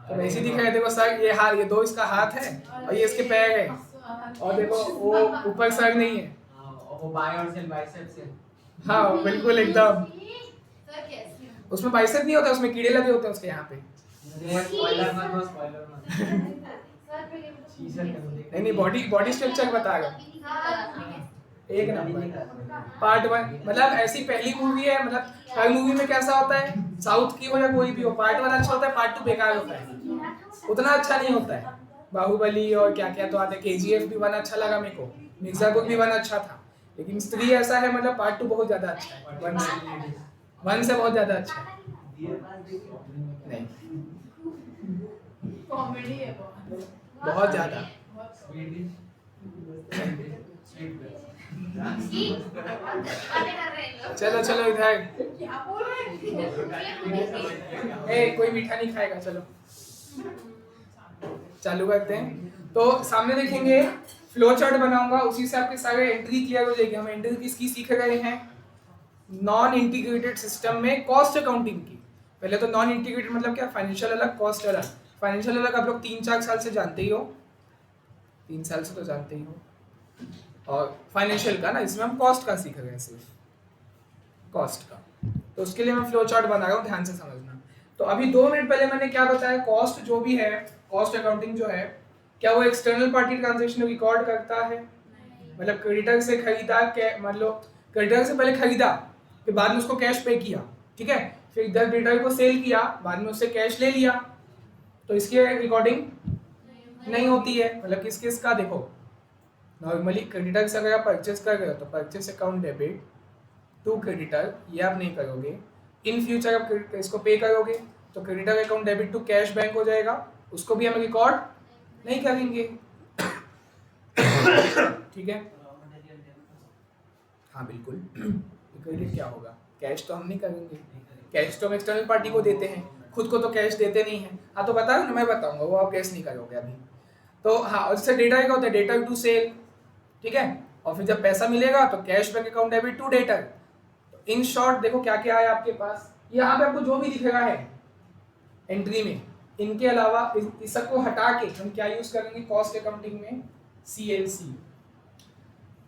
तो वैसे दिखेगा। देखो सर, ये हाथ, ये दो इसका हाथ है और ये इसके पैर है, और देखो वो ऊपर सर नहीं है। हाँ, और वो बाएं और से बाइसेप से। हाँ बिल्कुल एकदम। उसमें बाइसेप नहीं होता, उसमें कीड़े लगे होते हैं उसके यहाँ पे। स्पॉइलर मत दो, स्पॉइलर मत। नहीं, बॉडी स्ट्रक्चर बता रहा, एक नंबर। पार्ट 1 मतलब ऐसी पहली मूवी है, मतलब हर मूवी में कैसा होता है, साउथ की हो या कोई भी हो, पार्ट 1 अच्छा होता है, पार्ट 2 बेकार होता है, उतना अच्छा नहीं होता है। बाहुबली और क्या क्या तो आते हैं, केजीएफ भी 1 अच्छा लगा मेरे को, मिर्जापुर भी 1 अच्छा था, लेकिन स्त्री ऐसा है मतलब पार्ट 2 बहुत ज्यादा अच्छा है, 1 से बहुत ज्यादा अच्छा है। नहीं, कॉमेडी है बहुत ज्यादा। चलो चलो इधर, क्या बोल रहे हैं? ए कोई मीठा नहीं खाएगा। चलो चालू करते हैं। तो सामने देखेंगे फ्लो चार्ट बनाऊंगा, उसी से आपके सारे एंट्री क्लियर हो जाएगी। हम एंट्री किसकी सीख रहे हैं, नॉन इंटीग्रेटेड सिस्टम में कॉस्ट अकाउंटिंग की। पहले तो नॉन इंटीग्रेटेड मतलब क्या, फाइनेंशियल अलग कॉस्ट अलग। फाइनेंशियल अलग आप लोग 3-4 साल से जानते ही हो, 3 साल से तो जानते ही हो। और फाइनेंशियल का ना, इसमें हम कॉस्ट का सीख रहे हैं, सिर्फ कॉस्ट का। तो उसके लिए मैं फ्लो चार्ट बना रहा हूँ, ध्यान से समझना। तो अभी 2 मिनट पहले मैंने क्या बताया, कॉस्ट जो भी है, कॉस्ट अकाउंटिंग जो है, क्या वो एक्सटर्नल पार्टी ट्रांजैक्शन रिकॉर्ड करता है? मतलब क्रेडिटर से खरीदा, मतलब क्रेडिटर से पहले खरीदा, फिर बाद में उसको कैश पे किया, ठीक है, फिर इधर क्रेडिटर को सेल किया, बाद में उससे कैश ले लिया, तो इसकी रिकॉर्डिंग नहीं होती है। मतलब किस किस का, देखो नॉर्मली क्रेडिटर से अगर आप परचेस कर रहे हो तो purchase account debit to creditor, ये आप नहीं करोगे। इन फ्यूचर आप इसको पे करोगे तो creditor account debit to cash bank हो जाएगा, उसको भी हम रिकॉर्ड नहीं करेंगे। ठीक है, हाँ बिल्कुल। क्रेडिट क्या होगा, कैश तो हम नहीं करेंगे, कैश तो हम एक्सटर्नल पार्टी को देते हैं, खुद को तो कैश देते नहीं हैं। हाँ तो बता ना, मैं बताऊंगा, वो आप कैश नहीं करोगे अभी। तो हाँ, और इससे डेटा क्या होता है, डेटा टू सेल, ठीक है। और फिर जब पैसा मिलेगा तो cash bank account debit to debtor. In short देखो क्या क्या है आपके पास, यहाँ पे आपको जो भी दिख रहा है एंट्री में, इनके अलावा इस सब को हटा के हम क्या यूज करेंगे कॉस्ट अकाउंटिंग में, सीएलसी,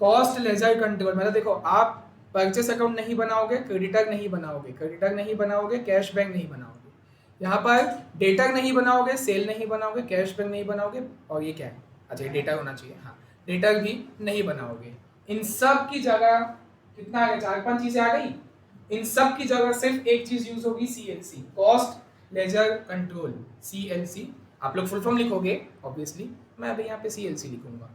कॉस्ट लेजर कंट्रोल। मतलब देखो, आप परचेस अकाउंट नहीं बनाओगे, क्रेडिटर नहीं बनाओगे, क्रेडिटर नहीं बनाओगे, कैश बैंक नहीं बनाओगे, यहाँ पर डेटर नहीं बनाओगे, सेल नहीं बनाओगे, कैश बैंक नहीं बनाओगे, और ये क्या है, अच्छा डेटा होना चाहिए, हाँ डेटर भी नहीं बनाओगे। इन सब की जगह कितना आ गया, 4-5 चीजें आ गई। इन सब की जगह सिर्फ एक चीज यूज होगी, CLC, cost ledger control, CLC. आप लोग फुल फॉर्म लिखोगे ऑब्वियसली, मैं अभी यहाँ पे सीएलसी लिखूंगा।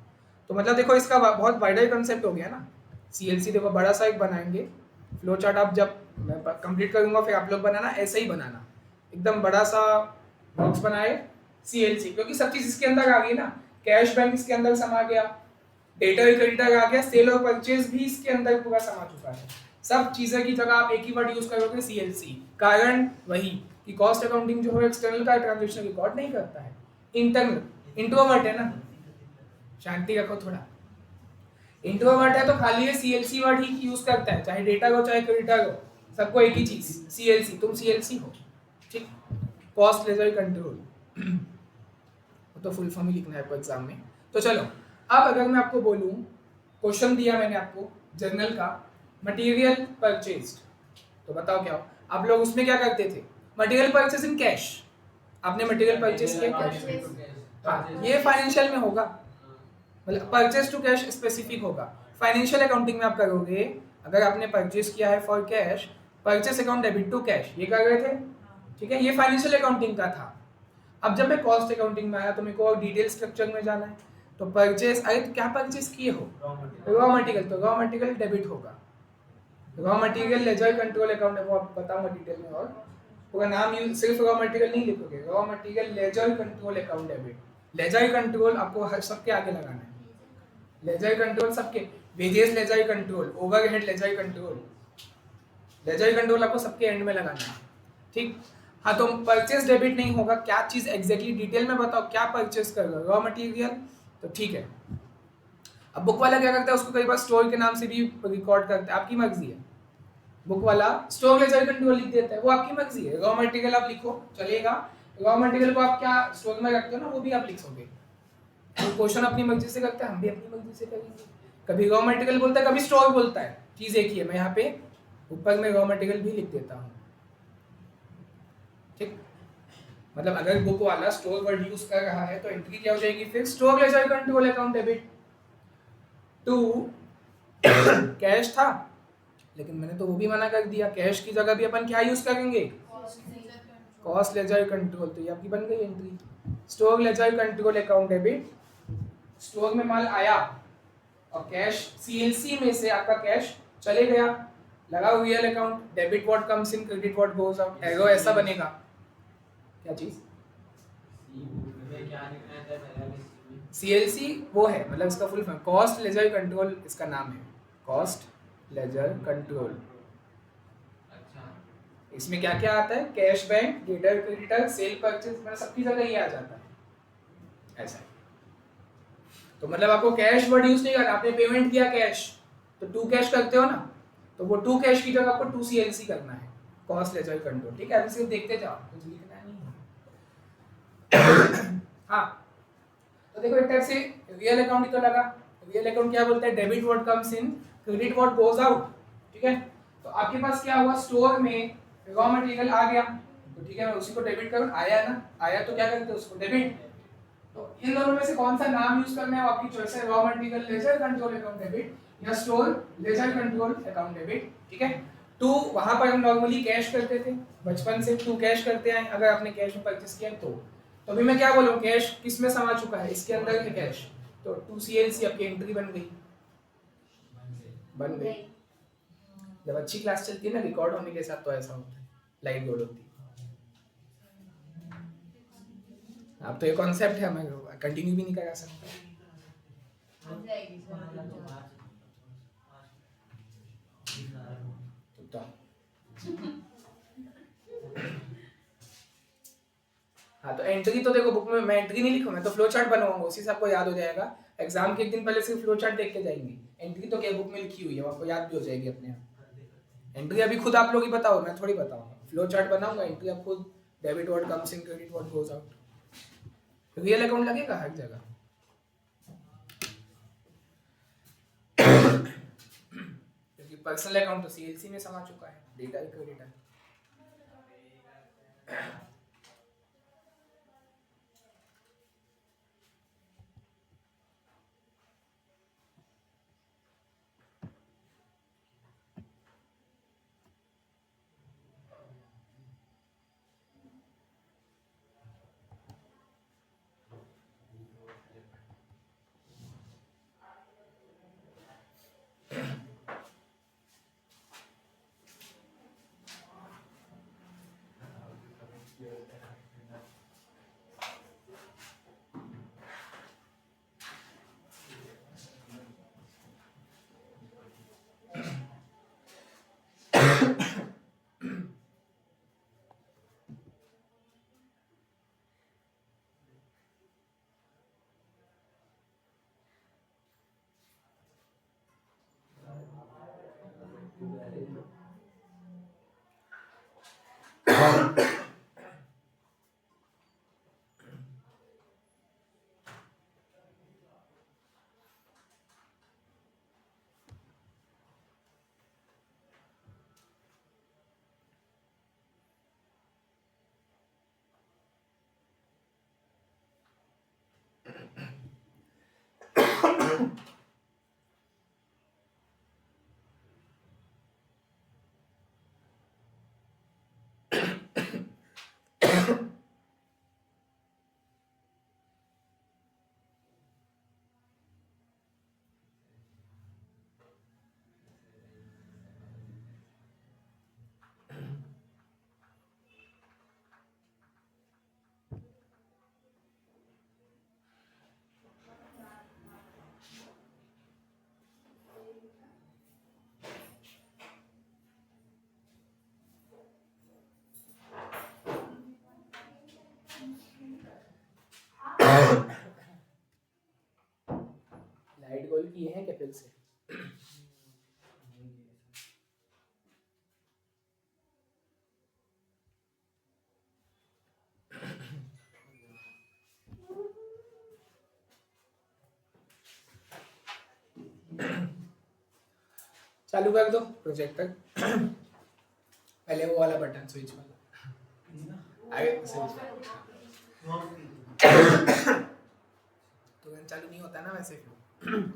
तो मतलब देखो इसका बहुत वाइडर कंसेप्ट हो गया ना। सीएलसी देखो बड़ा सा एक बनाएंगे, फ्लो चार्ट आप जब मैं कंप्लीट करूंगा फिर आप लोग बनाना, ऐसे ही बनाना, एकदम बड़ा सा बॉक्स बनाए सीएलसी, क्योंकि सब चीज इसके अंदर आ गई ना। कैश बैंक इसके अंदर समा गया, डेटर क्रेडिटर आ गया, सेल और परचेज भी इसके अंदर पूरा समा चुका है। सब चीजें की जगह आप एक ही वर्ड यूज करोगे, सीएलसी। कारण वही कि कॉस्ट अकाउंटिंग जो है एक्सटर्नल का ट्रांजैक्शन रिकॉर्ड नहीं करता है, इंटरनल, इंट्रोवर्ट है ना, शांति रखो थोड़ा। इंट्रोवर्ट है तो खाली ये सीएलसी वर्ड ही यूज करता है, चाहे डेटा हो चाहे क्रेडिटर हो, सबको एक ही चीज सीएलसी, तुम सीएलसी हो, ठीक। कॉस्ट लेजर कंट्रोल तो फुल फॉर्म ही लिखना है आपको एग्जाम में। तो चलो, अब अगर मैं आपको बोलूं, क्वेश्चन दिया मैंने आपको जर्नल का, मटेरियल परचेज्ड, तो बताओ क्या हो। आप लोग उसमें क्या करते थे, मटेरियल परचेज इन कैश, आपने मटेरियल परचेज किया कैश, हाँ ये फाइनेंशियल में होगा, मतलब परचेज टू कैश स्पेसिफिक होगा। फाइनेंशियल अकाउंटिंग में आप करोगे, अगर आपने परचेज किया है for cash, purchase account debit to cash, ये कर रहे थे, ठीक है, ये फाइनेंशियल अकाउंटिंग का था। अब जब मैं कॉस्ट अकाउंटिंग में आया तो मेरे को और डिटेल स्ट्रक्चर में जाना है। तो परचेज, अरे तो क्या परचेज किए हो, रॉ मटेरियल, तो रॉ मटेरियल डेबिट होगा, raw material ledger control account है, वो आप बताऊंगा डिटेल में, और पूरा नाम यूज, सिर्फ रॉ मटेरियल नहीं लिखोगे, raw material ledger control account debit. Ledger control आपको हर सबके आगे लगाना है, लेजर कंट्रोल सबके, wages ledger control, overhead ledger control, ledger control आपको सबके एंड में लगाना है, ठीक। हाँ तो परचेज डेबिट नहीं होगा, क्या चीज एग्जैक्टली डिटेल में बताओ, क्या परचेज कर रहे हो, रॉ मटेरियल, तो ठीक है। अब बुक वाला क्या करता है, उसको कई बार स्टोर के नाम से भी रिकॉर्ड करता है, आपकी मर्जी है। बुक वाला स्टोर लेजर कंट्रोल लिख देता है, वो आपकी मर्जी है। रॉ मटेरियल आप लिखो चलेगा, रॉ मटेरियल को आप क्या स्टोर में रखते हो ना, वो भी आप लिख सोगे। तो क्वेश्चन अपनी मर्जी से करते हैं, हम भी अपनी मर्जी से करेंगे। कभी रॉ मटेरियल बोलता है, कभी स्टोर बोलता है, चीज एक ही है। मैं यहाँ पे ऊपर में रॉ मटेरियल भी लिख देता हूँ, ठीक। मतलब अगर बुक वाला स्टोर वर्ड यूज कर रहा है तो एंट्री क्या हो जाएगी फिर, store ledger control account debit to cash था, लेकिन मैंने तो वो भी मना कर दिया, कैश की जगह भी अपन क्या यूज करेंगे, कॉस्ट लेजर कंट्रोल, तो ये आपकी बन गई entry, store ledger control account debit. Store में माल आया और कैश सीएलसी में से आपका कैश चले गया, लगा real account, debit what comes in, credit what goes out, arrow ऐसा बनेगा। क्या चीज, सीएलसी वो है, मतलब इसका full form cost ledger control, इसका नाम है कॉस्ट लेजर कंट्रोल। इसमें क्या क्या आता है, cash bank, debtor creditor, cell purchase, मतलब सबकी जगह ये आ जाता है ऐसा। तो मतलब आपको कैश वर्ड यूज नहीं करना, आपने पेमेंट किया कैश तो टू कैश करते हो ना, तो वो टू कैश की जगह आपको टू सीएलसी करना है, कॉस्ट लेजर कंट्रोल, ठीक है। अभी सिर्फ देखते जाओ, कुछ लिखना नहीं है। हाँ तो देखो एक टाइप से रियल अकाउंट ही तो लगा। रियल अकाउंट क्या बोलता है, debit what comes in, credit what goes out, ठीक है। तो आपके पास क्या हुआ, स्टोर में रॉ मटेरियल आ गया, तो ठीक है मैं उसी को डेबिट करूं, आया ना, आया तो क्या करते हैं उसको डेबिट। तो इन दोनों में से कौन सा नाम यूज करना है वो आपकी चॉइस है, raw material ledger control account debit या store ledger control account debit, ठीक है। टू वहां पर हम नॉर्मली कैश करते थे, बचपन से टू कैश करते आए, अगर आपने कैश में परचेस किया तो अभी मैं क्या बोलूं, कैश किस में समा चुका है, इसके अंदर है कैश, तो टू सीएलसी आपकी एंट्री बन गई, बन गई। जब अच्छी क्लास चलती है ना रिकॉर्ड होने के साथ तो ऐसा होता है, लाइट गोल होती है। अब तो ये कॉन्सेप्ट है, मैं कंटिन्यू भी नहीं करा सकता। आ जाएगी तो हाँ, तो एंट्री तो देखो बुक में मैं एंट्री नहीं लिखूंगा, तो फ्लो चार्ट बनवाऊंगा, उसी से आपको याद हो जाएगा। एग्जाम के एक दिन पहले सिर्फ फ्लो चार्ट देख के जाएंगे, एंट्री तो क्या बुक में लिखी हुई है, आपको याद भी हो जाएगी अपने आप। एंट्री अभी खुद आप लोग ही बताओ, मैं थोड़ी बताऊंगा। फ्लो चार्ट बनाऊंगा, एंट्री आप खुद, debit what comes in, credit what goes out. Real account लगेगा हर जगह। क्योंकि पर्सनल अकाउंट तो सीएलसी में समा चुका है, डेटा ही क्रेडिट है। लाइट गोल की है क्या फिर से? चालू कर दो प्रोजेक्टर। पहले वो वाला बटन, स्विच वाला आगे स्विच। तुरंत चालू नहीं होता ना वैसे फिर।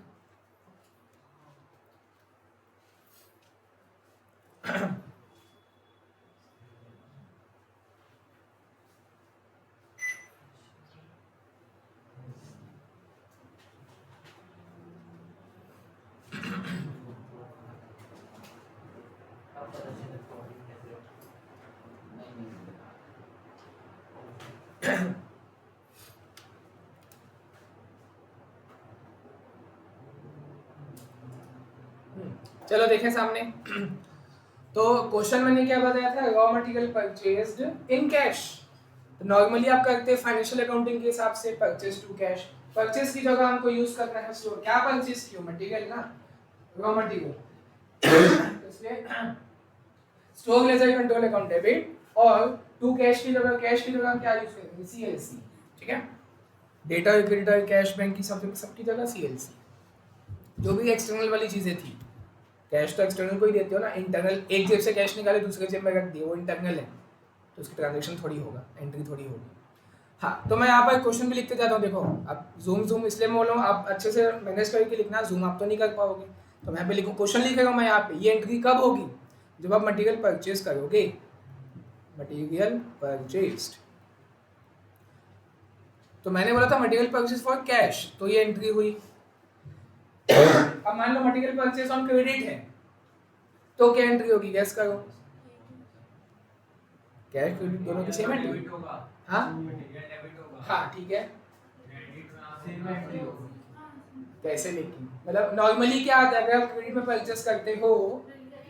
चलो देखें सामने। तो क्वेश्चन मैंने क्या बताया था, raw material purchased in cash. तो नॉर्मली आप करते हैं फाइनेंशियल अकाउंटिंग के हिसाब से परचेज टू कैश। परचेज की जगह हमको यूज करना है स्टोर। क्या परचेज किया? मटेरियल ना, रॉ मटेरियल। इसलिए stock ledger control account debit, और टू कैश की जगह क्या यूज करेंगे? सीएलसी। ठीक है, डेटा क्रेडिटर कैश बैंक की सबकी जगह सीएलसी। जो भी एक्सटर्नल वाली चीजें थी, कैश तो एक्सटर्नल को ही देते हो ना, इंटरनल एक जेब से कैश निकाले दूसरे जेब में रख दिए, वो इंटरनल है, तो उसकी ट्रांजैक्शन थोड़ी होगा, एंट्री थोड़ी होगी। हाँ, तो मैं यहाँ पर क्वेश्चन भी लिखते जाता हूँ। देखो अब जूम इसलिए मैं बोल रहा हूँ, आप अच्छे से मैनेज करके लिखना, जूम आप तो नहीं कर पाओगे, तो मैं यहाँ पे लिखूँ, क्वेश्चन लिखेगा मैं यहाँ पे, ये एंट्री कब होगी? जब आप मटेरियल परचेज करोगे, मटेरियल परचेज्ड। तो मैंने बोला था मटेरियल परचेज फॉर कैश, तो ये एंट्री हुई। अब मान लो मटेरियल परचेज ऑन क्रेडिट है, तो क्या एंट्री होगी? गैस करो। कैश क्रेडिट दोनों की सेम एंट्री होगा। हाँ मटेरियल डेबिट होगा। हाँ ठीक है, क्रेडिट में सेम एंट्री होगी। कैसे लेकिन मतलब नॉर्मली क्या आता है, अगर आप क्रेडिट में परचेस करते हो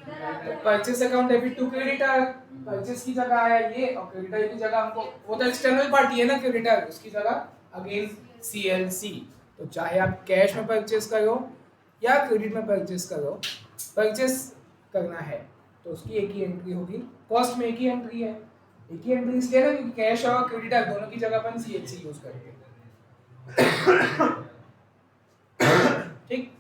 तो purchase account debit to creditor, purchase की जगह आया ये और क्रेडिटर की जगह हमको, वो तो एक्सटर्नल पार्टी है ना क्रेडिटर, उसकी जगह अगेन CLC। तो चाहे आप कैश में परचेस करो या क्रेडिट में परचेस करो, परचेस करना है तो उसकी एक ही एंट्री होगी, कॉस्ट में एक ही एंट्री है। एक ही एंट्री इसलिए ना क्योंकि कैश और क्रेडिटर दोनों की जगह अपन CLC यूज करेंगे। ठीक।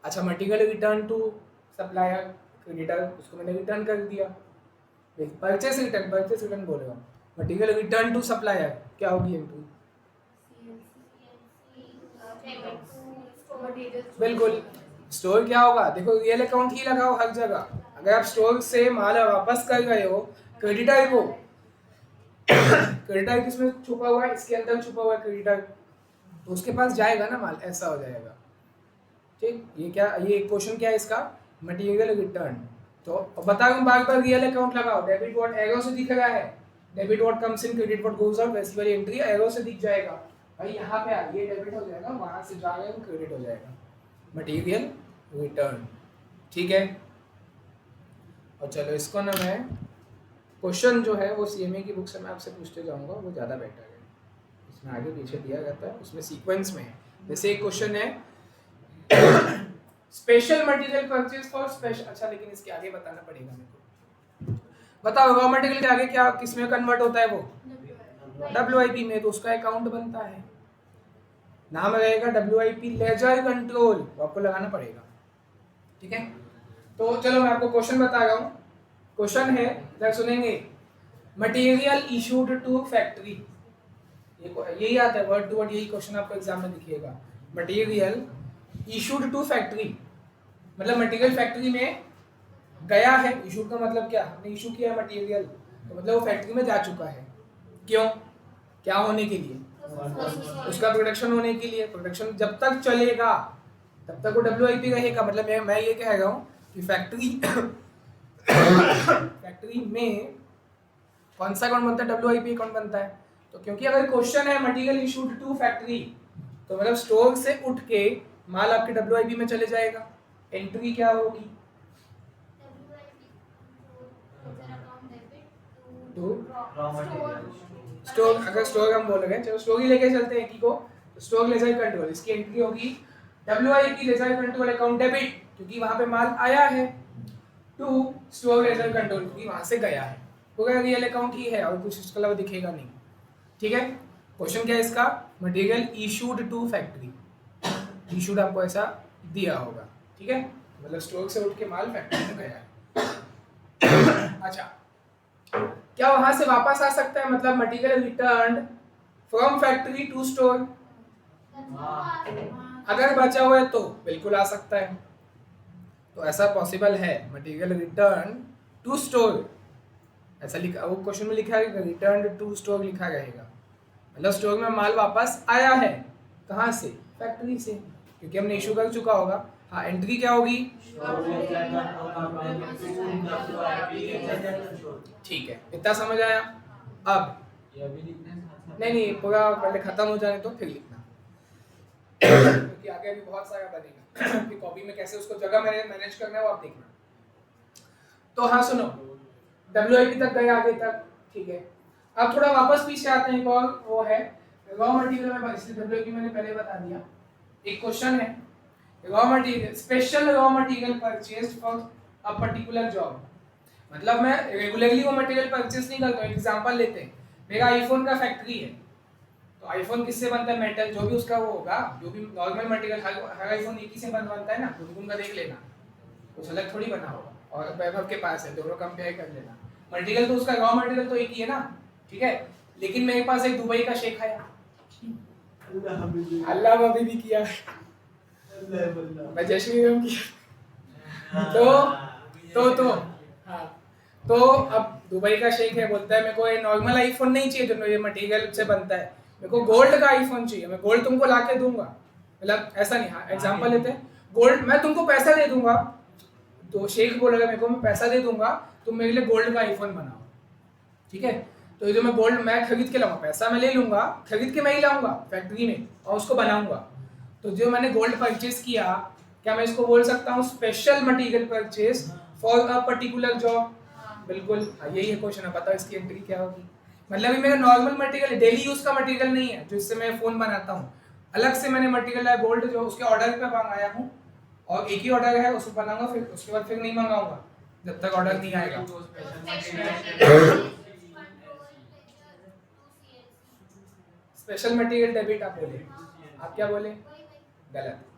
अच्छा, material return to supplier, creditor उसको मैंने रिटर्न कर दिया। परचेस रिटर्न बोल रहा हूँ, मटेरियल रिटर्न टू सप्लायर क्या होगी एंट्री? बिल्कुल। स्टोर क्या होगा, देखो रियल अकाउंट ही लगाओ हर जगह। अगर आप स्टोर से माल वापस कर रहे हो क्रेडिटर को, क्रेडिटर किसमें छुपा हुआ है, इसके अंदर छुपा हुआ है क्रेडिटर, तो उसके पास जाएगा ना माल, ऐसा हो जाएगा। ठीक, ये क्या, ये क्वेश्चन क्या है इसका, मटेरियल रिटर्न। तो बता रहा हूँ बार बार रियल अकाउंट लगाओ, डेबिट व्हाट एरो से दिख रहा है, debit what comes in credit what goes out, वैसी वाली एंट्री एरो से दिख जाएगा भाई, यहाँ पे आ ये डेबिट हो जाएगा, वहां से जा रहे हैं क्रेडिट हो जाएगा, मटेरियल रिटर्न। ठीक है। और चलो इसको ना मैं क्वेश्चन जो है वो CMA की बुक से मैं आपसे पूछते जाऊंगा, वो ज़्यादा बेटर है, इसमें आगे पीछे दिया रहता है, उसमें सीक्वेंस में है। जैसे एक क्वेश्चन है special material purchase for special, अच्छा लेकिन इसके आगे बताना पड़ेगा मेरे को, बताओ रॉ मटेरियल के आगे क्या किसमें कन्वर्ट होता है, वो WIP में, तो उसका अकाउंट बनता है, नाम रहेगा WIP लेजर कंट्रोल, वो आपको लगाना पड़ेगा। ठीक है। तो चलो मैं आपको क्वेश्चन बता रहा हूँ, क्वेश्चन है इधर सुनेंगे, मटेरियल इशूड टू फैक्ट्री, यही आता है वर्ड टू वर्ड, यही क्वेश्चन आपको एग्जाम में दिखेगा, मटेरियल इशूड टू फैक्ट्री, मतलब मटेरियल फैक्ट्री में गया है, इशू का मतलब क्या, हमने इशू किया है मटेरियल, तो मतलब वो फैक्ट्री में जा चुका है, क्यों, क्या होने के लिए, उसका प्रोडक्शन होने के लिए। प्रोडक्शन जब तक चलेगा तब तक वो WIP रहेगा, मतलब मैं ये कह रहा हूँ कि फैक्ट्री में कौन सा अकाउंट बनता है, WIP अकाउंट बनता है। तो क्योंकि अगर क्वेश्चन है मटेरियल इशूड टू फैक्ट्री, तो मतलब स्टोर से उठ के माल आपके WIP में चले जाएगा, एंट्री क्या होगी, स्टोर, अगर स्टोर हम बोल रहे हैं, चलो स्टोर ही लेके चलते हैं एक ही को, तो स्टोर लेजर कंट्रोल, इसकी एंट्री होगी WIP ledger control account debit, क्योंकि वहां पे माल आया है, टू स्टोर लेजर कंट्रोल, क्योंकि वहां से गया है, तो रियल अकाउंट ही है और कुछ इसके अलावा दिखेगा नहीं। ठीक है। क्वेश्चन क्या है इसका, material issued to factory, issued आपको ऐसा दिया होगा। ठीक है, मतलब स्टोर से उठ के माल फैक्ट्री में गया है। अच्छा, क्या वहां से वापस आ सकता है, मतलब material return from factory to store, अगर बचा हुआ है तो बिल्कुल आ सकता है, तो ऐसा पॉसिबल है, मटेरियल रिटर्न टू स्टोर, ऐसा लिखा, वो क्वेश्चन में लिखा है रिटर्न टू स्टोर लिखा रहेगा, मतलब स्टोर में माल वापस आया है, कहाँ से, फैक्ट्री से, क्योंकि हमने इशू कर चुका होगा। हाँ, एंट्री क्या होगी, ठीक है, इतना समझ आया। अब ये अभी लिखने से अच्छा नहीं, पूरा पहले खत्म हो जाने तो फिर लिखना, क्योंकि आगे अभी बहुत सारा बनेगा कि कॉपी में कैसे उसको जगह मैनेज करना है वो आप देखना। तो हाँ सुनो, WIP तक गए आगे तक, ठीक है। अब थोड़ा वापस पीछे आते हैं, एक और वो है रॉ मटेरियल में, इसलिए WIP मैंने पहले बता दिया। एक क्वेश्चन है, raw material, special raw material purchased for a particular job, मतलब मैं रेगुलरली वो मटेरियल परचेज नहीं करता हूँ। एग्जांपल लेते हैं, मेरा आईफोन का फैक्ट्री है, तो आईफोन किससे बनता है, मेटल, जो भी उसका वो होगा, जो भी नॉर्मल मटेरियल, हर आईफोन एक ही से बनता है ना, खुद का देख लेना, कुछ अलग थोड़ी बना होगा, और वैभव के पास है, दोनों कंपेयर कर लेना, मटेरियल तो उसका रॉ मटेरियल तो एक ही है ना, ठीक है। लेकिन मेरे पास एक दुबई का शेख आया, अल्लाह अभी भी किया, मैं जैसे भी किया, तो हाँ, तो अब दुबई का शेख है, बोलता है मेरे को ये नॉर्मल आईफोन नहीं चाहिए जो ये मटेरियल से बनता है, मेरे को गोल्ड का आईफोन चाहिए, मैं गोल्ड तुमको ला के दूंगा, मतलब ऐसा नहीं। हाँ, एग्जांपल लेते हैं, गोल्ड मैं तुमको पैसा दे दूंगा, तो शेख बोलेगा मेरे को मैं पैसा दे दूंगा, तुम मेरे लिए गोल्ड का आईफोन बनाओ, ठीक है। तो ये जो मैं गोल्ड मैं खरीद के लाऊंगा, पैसा मैं ले लूंगा, खरीद के मैं ही लाऊंगा फैक्ट्री में और उसको बनाऊंगा, तो जो मैंने गोल्ड परचेज किया, क्या मैं इसको बोल सकता हूँ special material purchase for a particular job? बिल्कुल, यही है क्वेश्चन है, बताओ इसकी एंट्री क्या होगी। मतलब ये मेरा नॉर्मल मटेरियल है, डेली यूज का मटेरियल नहीं है जो इससे मैं फोन बनाता हूँ। अलग से मैंने मटेरियल है गोल्ड जो उसके ऑर्डर पे मंगाया हूँ, और एक ही ऑर्डर है उसको बनाऊंगा, फिर उसके बाद फिर नहीं मंगाऊंगा जब तक ऑर्डर नहीं आएगा। स्पेशल मटेरियल डेबिट आप बोले, आप क्या बोले? गलत।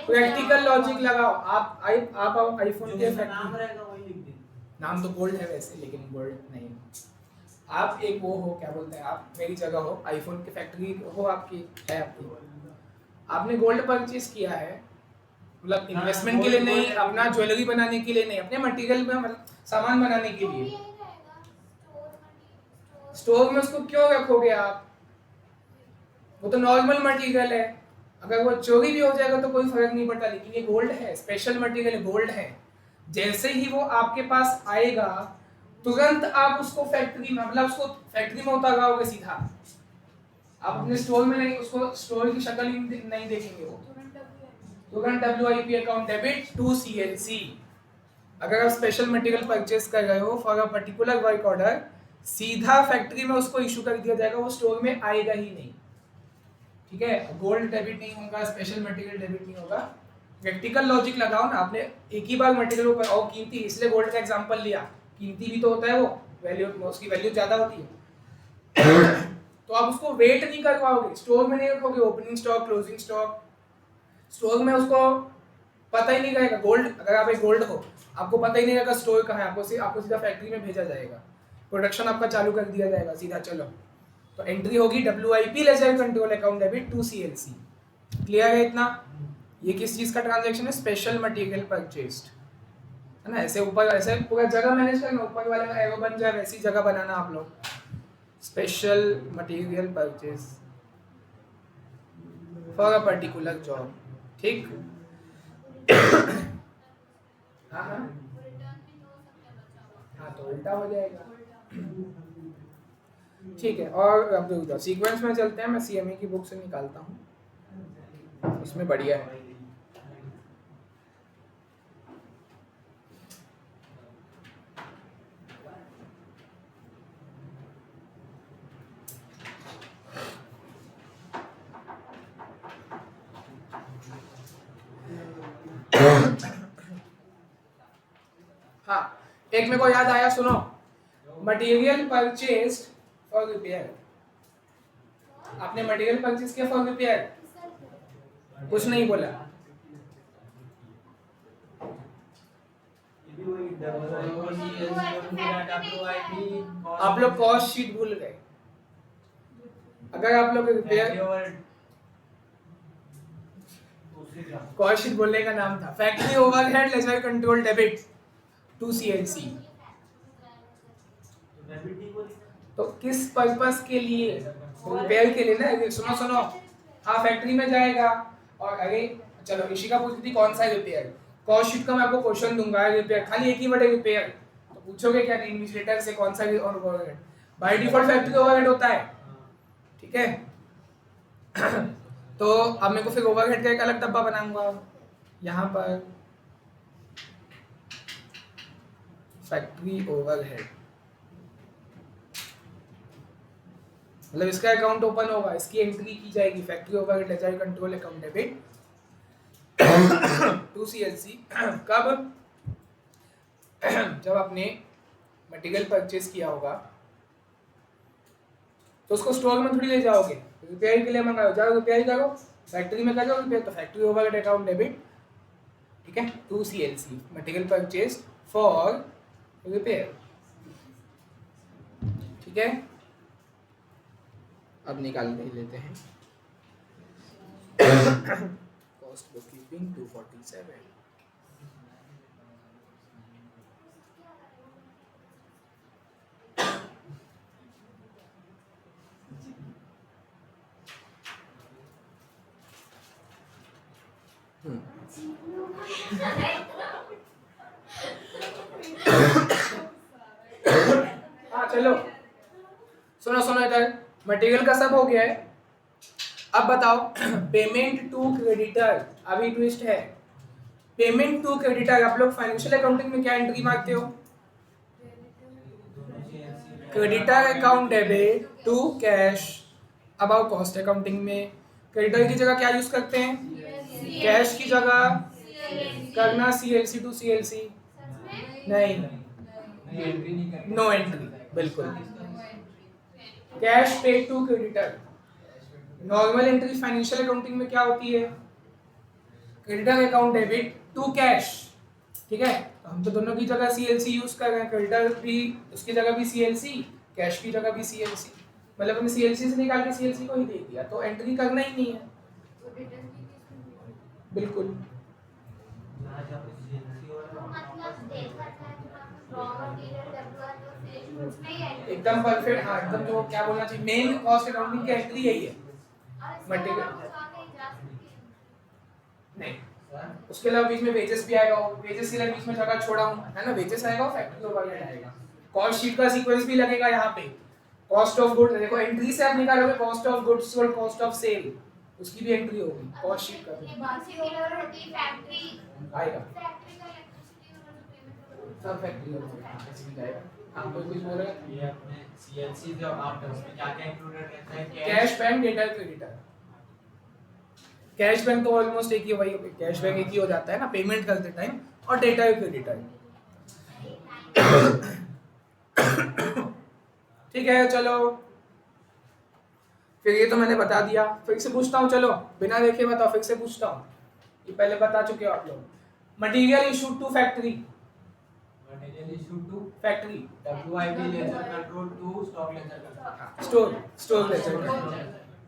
प्रैक्टिकल लॉजिक लगाओ। आप आईफोन जो के उसका नाम फैक्ट्री, रहेगा वही लिख देंगे। नाम तो गोल्ड है वैसे, लेकिन गोल्ड नहीं। आप एक वो हो, क्या बोलते हैं, आप मेरी जगह हो, आईफोन की फैक्ट्री हो आपकी, है आपकी, आपने गोल्ड परचेज किया है, मतलब इन्वेस्टमेंट के लिए नहीं, अपना ज्वेलरी बनाने के लिए नहीं, अपने मटेरियल में मतलब सामान बनाने के लिए। स्टोर में उसको क्यों रखोगे आप? वो तो नॉर्मल मटेरियल है, अगर वो चोरी भी हो जाएगा तो कोई फर्क नहीं पड़ता, लेकिन ये गोल्ड है, स्पेशल मटेरियल है, गोल्ड है। जैसे ही वो आपके पास आएगा तुरंत आप उसको फैक्ट्री में, मतलब उसको फैक्ट्री में उतारोगे सीधा, आप अपने स्टोर में नहीं, उसको स्टोर की शक्ल नहीं देखेंगे, वो तुरंत WIP account debit to CLC। अगर आप स्पेशल मटेरियल परचेस कर रहे हो for a particular work order, सीधा फैक्ट्री में उसको इशू कर दिया जाएगा, वो स्टोर में आएगा ही नहीं। ठीक है, गोल्ड डेबिट नहीं होगा, स्पेशल मटेरियल डेबिट नहीं होगा। प्रैक्टिकल लॉजिक लगाओ ना, आपने एक ही बार मटेरियल ऊपर, और कीमती, इसलिए गोल्ड का एग्जांपल लिया, कीमती भी तो होता है वो, वैल्यू, उसकी वैल्यू ज्यादा होती है। तो आप उसको वेट नहीं कर पाओगे, स्टोर में नहीं रखोगे, opening stock, closing stock, store में उसको पता ही नहीं रहेगा। गोल्ड, अगर आप एक गोल्ड हो, आपको पता ही नहीं रहेगा स्टोर कहाँ है, आपको सीधा फैक्ट्री में भेजा जाएगा, प्रोडक्शन आपका चालू कर दिया जाएगा सीधा। चलो, तो एंट्री होगी WIP ledger control account debit to CLC। Clear है इतना? ये किस चीज का ट्रांजैक्शन है? स्पेशल मटेरियल परचेस्ड, है ना। ऐसे ऊपर, ऐसे पूरा जगह मैनेज करना, ऊपर वाला का एरो बन जाए वैसी जगह बनाना आप लोग। Special material purchase for a particular job, ठीक। हाँ हाँ हाँ, तो उल्टा हो जाएगा, ठीक है। और अब देखो सीक्वेंस में चलते हैं, मैं CME की बुक से निकालता हूँ, उसमें बढ़िया है। हाँ, एक मेरे को याद आया, सुनो, मटेरियल परचेज फॉर रिपेयर। आपने मटेरियल परचेज किया फॉर रिपेयर, कुछ नहीं बोला। ये भी वही WIP आप लोग कॉस्ट शीट भूल गए। अगर आप लोग रिपेयर, कॉस्ट शीट बोलने का नाम था factory overhead ledger control debit to CLC। तो किस पर्पस के लिए? रिपेयर के लिए ना। सुनो सुनो, हाँ फैक्ट्री में जाएगा, और अरे चलो ऋषिका पूछती थी कौन सा रिपेयर, कॉस्ट शीट का मैं आपको क्वेश्चन दूंगा, रिपेयर खाली एक ही वर्ड है रिपेयर, तो पूछोगे क्या इन्विजिलेटर से कौन सा overhead? By default factory overhead होता है, ठीक है। तो अब मेरे को फिर ओवरहेड का एक अलग डब्बा बनाऊंगा, यहाँ पर फैक्ट्री ओवरहेड, मतलब इसका अकाउंट ओपन होगा, इसकी एंट्री की जाएगी, factory overhead ledger control account debit to CLC। कब? जब आपने मटेरियल परचेज किया होगा, तो उसको स्टोर में थोड़ी ले जाओगे, रिपेयर के लिए मंगाओ, जाओ रिपेयर करो, फैक्ट्री में करो रिपेयर, तो फैक्ट्री ओवरहेड अकाउंट डेबिट, ठीक है, to CLC, material purchase for repair, ठीक है। अब निकाल लेते हैं कॉस्ट बुक कीपिंग 247। हाँ चलो, सुनो सुनो इधर, मटेरियल का सब हो गया है, अब बताओ पेमेंट टू क्रेडिटर, अभी ट्विस्ट है। पेमेंट टू क्रेडिटर आप लोग फाइनेंशियल अकाउंटिंग में क्या एंट्री मारते हो? Creditor account debit to cash. अब आओ कॉस्ट अकाउंटिंग में क्रेडिटर की जगह क्या यूज करते हैं? कैश की जगह करना सीएलसी टू सीएलसी। नहीं, एंट्री नहीं करनी। नो एंट्री, बिल्कुल। Cash paid to creditor. Normal entry financial accounting में क्या होती है? Creditor account debit to cash, ठीक है। तो हम तो दोनों की जगह सीएलसी यूज कर रहे हैं, क्रेडिटर भी उसकी जगह भी सीएलसी, कैश की जगह भी सीएलसी, मतलब हमने सीएलसी से निकाल के सीएलसी को ही दे दिया, तो एंट्री करना ही नहीं है। बिल्कुल जहाँ जहाँ पे CNC और मतलब देखा जाए तो रॉ मटेरियल डेवलपर तो फिर उसमें ही एंट्री एकदम परफेक्ट। हाँ एकदम, जो क्या बोलना चाहिए, मेन कॉस्ट अकाउंटिंग की एंट्री यही है। मटेरियल नहीं, उसके अलावा बीच में वेजेस भी आएगा, वेजेस के लिए बीच में जगह छोड़ा हूँ, है ना, वेजेस आएगा, फैक्ट्री ओवरहेड आएगा, कॉस्ट शीट का सीक्वेंस भी लगेगा यहाँ पे। कॉस्ट ऑफ गुड्स देखो, एंट्री से आप निकालोगे cost of goods sold, cost of sale, उसकी भी एंट्री होगी, कॉस्ट शीट का भी ये बाकी ओवर होती है फैक्ट्री आएगा, फैक्ट्री का इलेक्ट्रिसिटी और पेमेंट सब फैक्ट्री में जाएगा। हाँ कोई कुछ बोल रहे हैं? ये अपने CNC जो अमाउंट है उसमें क्या क्या इंक्लूडेड रहता है? Cash bank, data creditor. Cash bank तो ऑलमोस्ट एक ही, वही कैश बैंक एक ही हो जाता है ना पेमेंट करते टाइम, और डेटा क्रेडिटर। ठीक है, चलो फिर ये तो मैंने बता दिया, फिर से पूछता हूँ, चलो बिना देखे बताओ, फिर से पूछता हूँ, ये पहले बता चुके हो आप लोग। Material issued to factory, material issue to factory WIP ledger control to stock ledger control. Store ledger,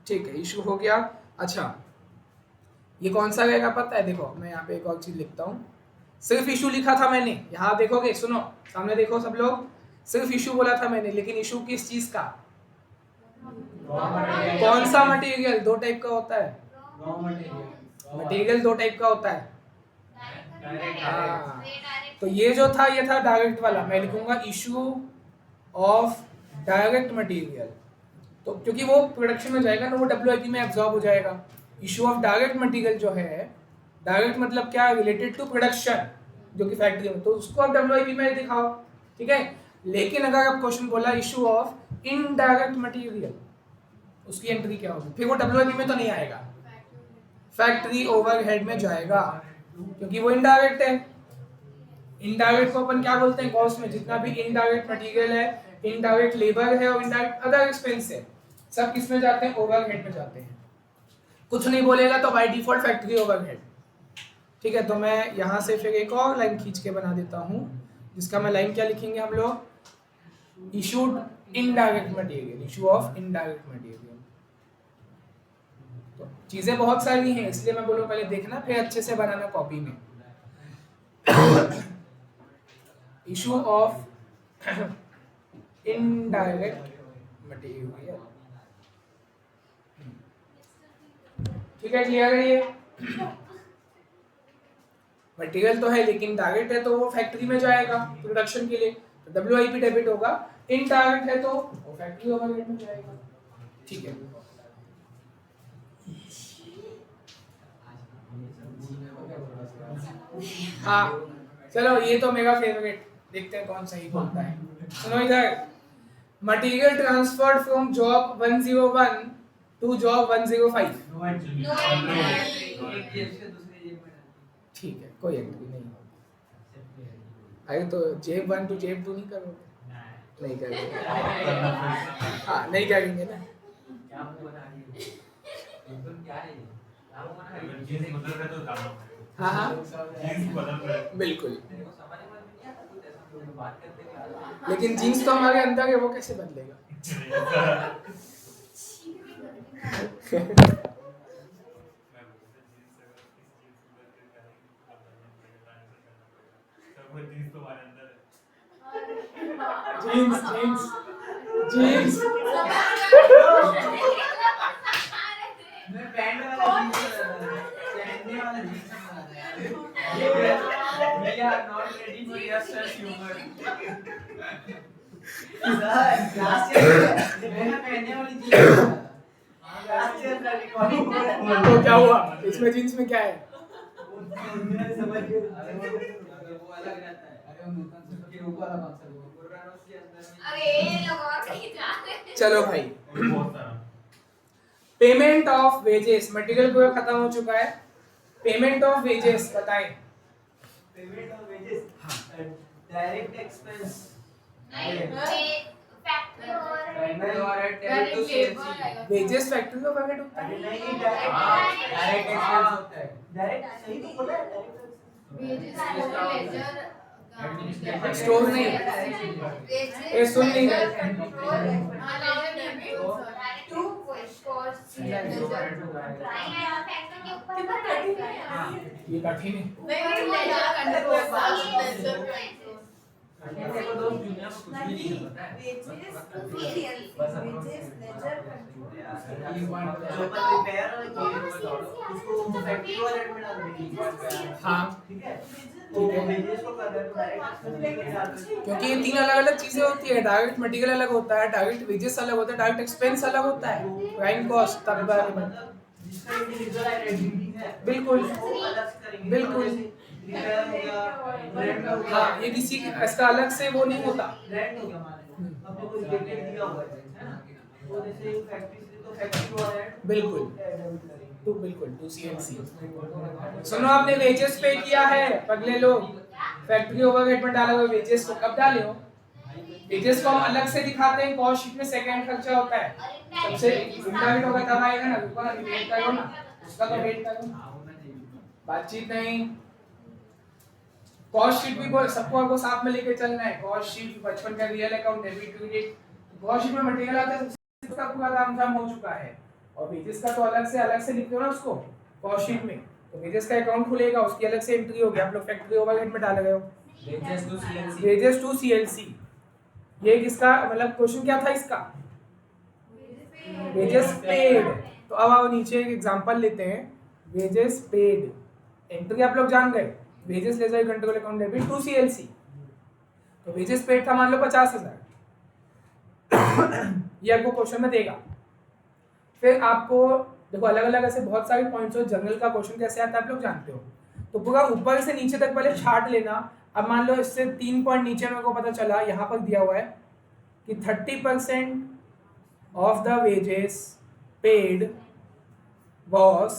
ठीक है, इशू हो गया। अच्छा ये कौन सा रहेगा पता है? देखो मैं यहाँ पे एक और चीज लिखता हूँ, सिर्फ इशू लिखा था मैंने, यहाँ देखोगे, सुनो सामने देखो सब लोग, सिर्फ इशू बोला था मैंने, लेकिन इशू किस चीज का? कौन सा मटेरियल? दो टाइप का होता है रॉ मटेरियल। मटेरियल, दो टाइप का होता है। हाँ, तो ये जो था ये था डायरेक्ट वाला, मैं लिखूंगा इशू ऑफ डायरेक्ट मटेरियल, तो क्योंकि वो प्रोडक्शन में जाएगा ना, वो WIP में एब्जॉर्ब हो जाएगा। इशू ऑफ डायरेक्ट मटेरियल जो है, डायरेक्ट मतलब क्या, रिलेटेड टू प्रोडक्शन, जो कि फैक्ट्री में, तो उसको आप WIP में दिखाओ, ठीक है। लेकिन अगर आप क्वेश्चन बोला इशू ऑफ इनडायरेक्ट मटेरियल, उसकी एंट्री क्या होगी? फिर वो WIP में तो नहीं आएगा, फैक्ट्री ओवरहेड में जाएगा, क्योंकि वो इनडायरेक्ट है। इनडायरेक्ट को अपन क्या बोलते हैं कॉस्ट में? जितना भी इनडायरेक्ट मटेरियल है, इनडायरेक्ट लेबर है और इनडायरेक्ट अदर एक्सपेंस है, सब किस में जाते हैं? ओवरहेड में जाते हैं। कुछ नहीं बोलेगा तो बाय डिफॉल्ट फैक्ट्री ओवरहेड, ठीक है। तो मैं यहाँ से फिर एक और लाइन खींच के बना देता हूँ, जिसका मैं लाइन क्या लिखेंगे हम लोग? Issued indirect material, issue of indirect material. तो चीजें बहुत सारी हैं, इसलिए मैं बोलूँ पहले देखना, फिर अच्छे से बनाना कॉपी में। इशू ऑफ इनडायरेक्ट मटेरियल, ठीक है, क्लियर है ये? मटेरियल तो है लेकिन डायरेक्ट है, तो वो फैक्ट्री में जाएगा प्रोडक्शन के लिए, तो WIP डेबिट होगा। इनडायरेक्ट है तो वो फैक्ट्री ओवरहेड में जाएगा, ठीक है। हाँ चलो, ये तो मेरा फेवरेट, देखते हैं कौन सही बोलता है। सुनो इधर, material transferred from job 101 to job 105, no entry. No entry. एक जेब से दूसरे जेब में डालते ठीक है, कोई एंट्री नहीं। अरे तो जेब 1 टू जेब 2 नहीं करोगे? नहीं करेंगे, हाँ नहीं करेंगे ना। क्या मुंह बना रही है? एकदम क्या है ये? क्या मुंह बना रही है? जीन्स बदल रहे तो डालो, हाँ हाँ जीन्स बदल रहे। बिल्कुल, मेरे को समझ में नहीं आता कुछ ऐसा लोग बात करते हैं। लेकिन जीन्स तो हमारे अंदर है, वो कैसे बदलेगा? जीन्स तो हमारे अंदर है। जीन्स जीन्स जीन्स मैं पैंट वाला जीन्स पहनने वाला जीन्स यार। We are not ready for your such humor. Last year मैंने पहनने वाली जीन्स लास्ट ईयर तो क्या हुआ इसमें जींस में क्या है? समझ गए अगर वो अलग रहता है अरे वो नूतन सुर्खी ऊपर वाला कौन सा वो पुरानो के अंदर में अरे ये लोग और कहीं जा रहे हैं। चलो भाई, बहुत सारा पेमेंट ऑफ वेजेस, मटेरियल को खत्म हो चुका है। पेमेंट ऑफ वेजेस बताएं। Payment of wages direct expense नहीं, फैक्ट्री फैक्ट्री और और debit to CLC wages factory में पॉकेट होता अरे है। नहीं डायरेक्ट एक्सपेंस होता है डायरेक्ट सही तो बोला है स्टोर नहीं। ये सुन नहीं रहे। ये कठिन है। देखो दोस्त दुनिया में कुछ भी नहीं पता है जो पर रिपेयर उसको फैक्ट्री वाले में डाल देंगे हाँ, ठीक है तो वेजेस को कर दे डायरेक्ट क्योंकि ये तीन अलग अलग चीजें होती है। डायरेक्ट मटेरियल अलग होता है, डायरेक्ट वेजेस अलग होता है, डायरेक्ट एक्सपेंस अलग होता है, प्राइम कॉस्ट तब बारे में। जिसका इंडिविजुअल आइडेंटिटी है बिल्कुल उसको अलग से करेंगे बिल्कुल। रिपेयर हो गया रेंट हो गया हाँ, ये किसी इसका अलग से वो नहीं होता। रेंट हो गया मान लो अपने को रिलेटेड दिया हुआ है ना तो जैसे फैक्ट्री से तो फैक्ट्री को रेंट बिल्कुल तो बिल्कुल 2CLC। सुनो, आपने वेजेस पे किया है अगले लोग, फैक्ट्री ओवरहेड में डाला हुआ वेजेस को कब डाले हो? वेजेस को हम अलग से दिखाते हैं, कॉस्ट शीट में सेकंड खर्चा होता है। सबसे इंडायरेक्ट होगा तब आएगा ना, रुको ना, वेट करो ना, उसका तो वेट करो, बातचीत नहीं। कॉस्ट शीट भी सबको आपको साथ में लेके चलना है। कॉस्ट शीट बचपन का real account debit credit, cost sheet में मटेरियल आता है, उसका पूरा तामझाम हो चुका है। और वेजेस का तो अलग से लिखते हो ना उसको कॉस्ट शीट में, तो वेजेस का अकाउंट खुलेगा, उसकी अलग से एंट्री होगी। आप लोग फैक्ट्री ओवरहेड में डाल गए हो wages to CLC wages to CLC। ये किसका मतलब क्वेश्चन क्या था इसका? Wages paid. तो अब आओ नीचे एक एग्जांपल लेते हैं, वेजेस पेड। एंट्री आप लोग जान गए, wages ledger control account debit to CLC। तो वेजेस पेड था मान लो 50,000। ये आपको क्वेश्चन में देगा। फिर आपको देखो अलग अलग ऐसे बहुत सारे पॉइंट्स हो। जनरल का क्वेश्चन कैसे आता है आप लोग जानते हो, तो पूरा ऊपर से नीचे तक पहले छाट लेना। अब मान लो इससे 3 पॉइंट नीचे मेरे को पता चला, यहाँ पर दिया हुआ है कि 30% of the wages paid was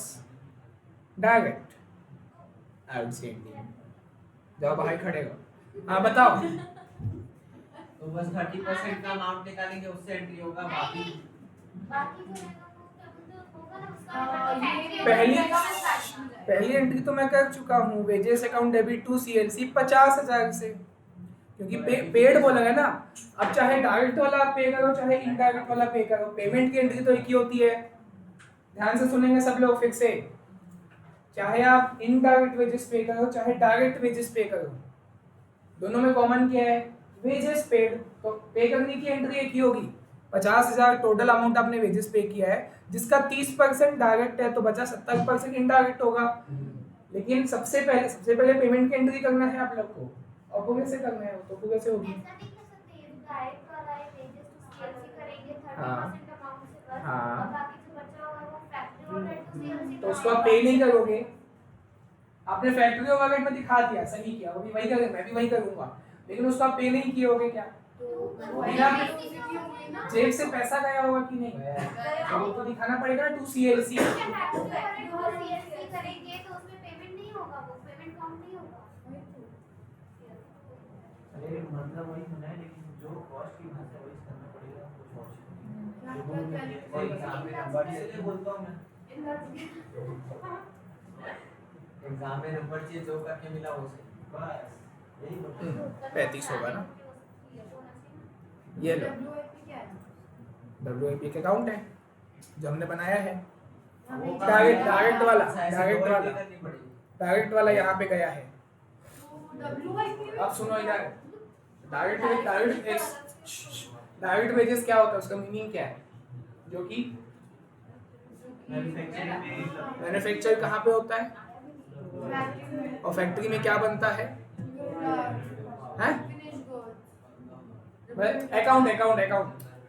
direct outstanding. जाओ भाई खड़े हो, हाँ बताओ। तो बस 30% का अमाउंट निकालेंगे, उससे एंट्री होगा, बाकी पहली एंट्री तो मैं कर चुका हूँ, wages account debit to CLC 50,000 से, क्योंकि पेड बोला है ना। अब चाहे डायरेक्ट वाला आप पे करो चाहे इनडायरेक्ट वाला पे करो, पेमेंट की एंट्री तो एक ही होती है। ध्यान से सुनेंगे सब लोग फिर से, चाहे आप इनडायरेक्ट वेजेस पे करो चाहे डायरेक्ट वेजेस पे करो, दोनों में कॉमन क्या है? Wages paid. तो पे करने की एंट्री एक ही होगी। 50,000 टोटल अमाउंट आपने वेजेस पे किया है, जिसका 30% डायरेक्ट है, तो बचा 70% इनडायरेक्ट होगा। लेकिन सबसे पहले पेमेंट की एंट्री करना है आप लोग को, और वो कैसे करना है? तो वो कैसे होगी? ऐसा नहीं कर सकते, डायरेक्ट वाला है वेजेस टू CLC करेंगे 30% हाँ। अमाउंट से बस, हाँ। और बाकी जो बचा होगा वो फैक्ट्री ओवरहेड टू CLC। तो उसको आप पे नहीं करोगे। आपने फैक्ट्री ओवरहेड में दिखा दिया, सही किया, वो भी वही करेंगे, मैं भी वही करूंगा, लेकिन उसको आप पे नहीं किए होगे क्या? जेब से पैसा गया होगा कि नहीं? तो वो तो दिखाना पड़ेगा ना 2CLC। करेंगे तो उसमें पेमेंट नहीं होगा, वो पेमेंट काउंट नहीं होगा। अरे मतलब वही होना है, लेकिन जो कॉस्ट की भाषा वही करना पड़ेगा, कुछ और एग्जाम में नंबर इसलिए बोलता हूँ मैं एग्जाम में नंबर चाहिए, जो करके मिला वो से। बस यही बोलता हूँ। 35 होगा ना? ये लो, WIP का अकाउंट है जो हमने बनाया है। डायरेक्ट वाला यहाँ पे गया है। अब सुनो इधर, डायरेक्ट वेजेस क्या होता है, उसका मीनिंग क्या है? जो कि मैन्युफैक्चर कहाँ पे होता है और फैक्ट्री में क्या बनता है? अकाउंट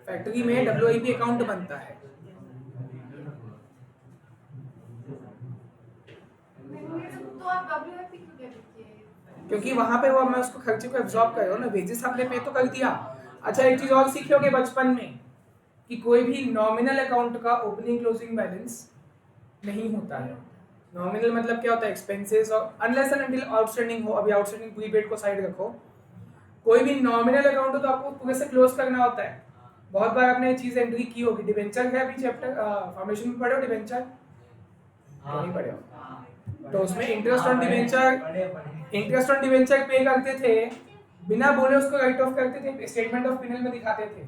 फैक्ट्री में WIP अकाउंट बनता है। WIP क्यों डेबिट किए? क्योंकि वहां पे वो मैं उसको खर्चे को एब्जॉर्ब कर रहा हूँ ना, वेजेस आपने पे तो कर दिया। अच्छा एक चीज और सीखोगे बचपन में कि कोई भी नॉमिनल अकाउंट का ओपनिंग क्लोजिंग बैलेंस नहीं होता है। नॉमिनल मतलब क्या होता है, एक्सपेंसेस और अनलेस एंड अनटिल आउटस्टैंडिंग हो। अभी आउटस्टैंडिंग प्रीपेड को साइड रखो, कोई भी नॉमिनल अकाउंट हो तो आपको पूरे से क्लोज करना होता है। बहुत बार आपने ये चीज एंट्री की होगी, डिबेंचर है अभी चैप्टर फाउंडेशन में पढ़े हो डिबेंचर? नहीं पढ़े हो तो उसमें interest on debenture, interest on debenture पे करते थे, बिना बोले उसको राइट ऑफ करते थे, स्टेटमेंट ऑफ पिनल में दिखाते थे।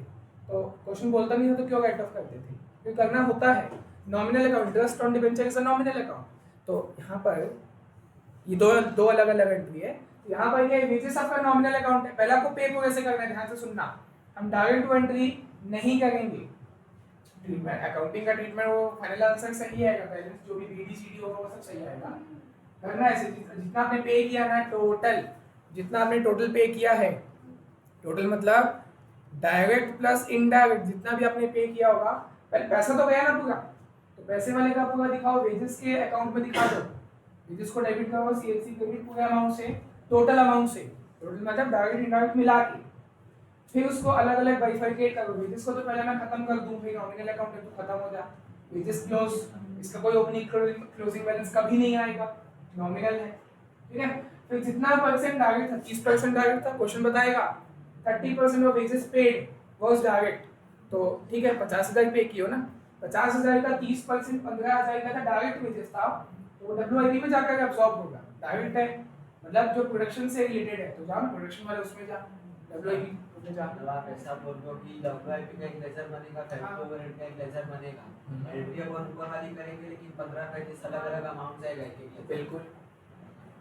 तो क्वेश्चन बोलता नहीं था तो क्यों राइट ऑफ करते थे, क्योंकि करना होता है। Nominal account, interest on debenture is a nominal account. तो यहाँ पर ये दो अलग अलग एंट्री है। यहाँ पर ये वेजेस आपका नॉमिनल अकाउंट है, पहले आपको पे को कैसे करना है ध्यान से सुनना। हम डायरेक्ट टू एंट्री नहीं करेंगे। ट्रीटमेंट अकाउंटिंग का ट्रीटमेंट वो फाइनल आंसर सही आएगा, बैलेंस जो भी बीडीसीडी होगा वो सब सही आएगा। करना ऐसे जितना आपने पे किया ना टोटल, जितना आपने टोटल पे किया है, टोटल मतलब डायरेक्ट प्लस इनडायरेक्ट जितना भी आपने पे किया होगा, पहले पैसा तो गया ना पूरा, तो पैसे वाले का पूरा दिखाओ, वेजेस के अकाउंट में दिखा दो, वेजेस को डेबिट करो, सीएलसी क्रेडिट पूरे अमाउंट से, टोटल अमाउंट से, टोटल मतलब डायरेक्ट इनडायरेक्ट मिला के, फिर उसको अलग अलग बाइफरकेट करो। वेजेस को तो पहले मैं खत्म कर दूं, फिर नॉमिनल अकाउंट है तो खत्म हो जा, वेजेस क्लोज, इसका कोई ओपनिंग क्लोजिंग बैलेंस कभी नहीं आएगा, नॉमिनल है, ठीक है। फिर जितना परसेंट डायरेक्ट था, 30% डायरेक्ट था, क्वेश्चन बताएगा 30% of wages paid was direct, तो ठीक है 50,000 पे किया ना, 50,000 का 30% 15,000 का था डायरेक्ट वेजेस था, तो डब्ल्यूआईपी में जाकर एब्सॉर्ब होगा, डायरेक्ट है मतलब जो प्रोडक्शन से रिलेटेड है, तो जाओ ना प्रोडक्शन वाले उसमें जा, डब्ल्यूआईपी में जा। मतलब आप ऐसा बोल रहे हो कि WIP का एक लेजर बनेगा, फैक्ट्री ओवरहेड का एक लेजर बनेगा, एंट्री अपन ऊपर वाली करेंगे लेकिन 15 पेजेस अलग अलग अमाउंट जाएगा एक एक। बिल्कुल,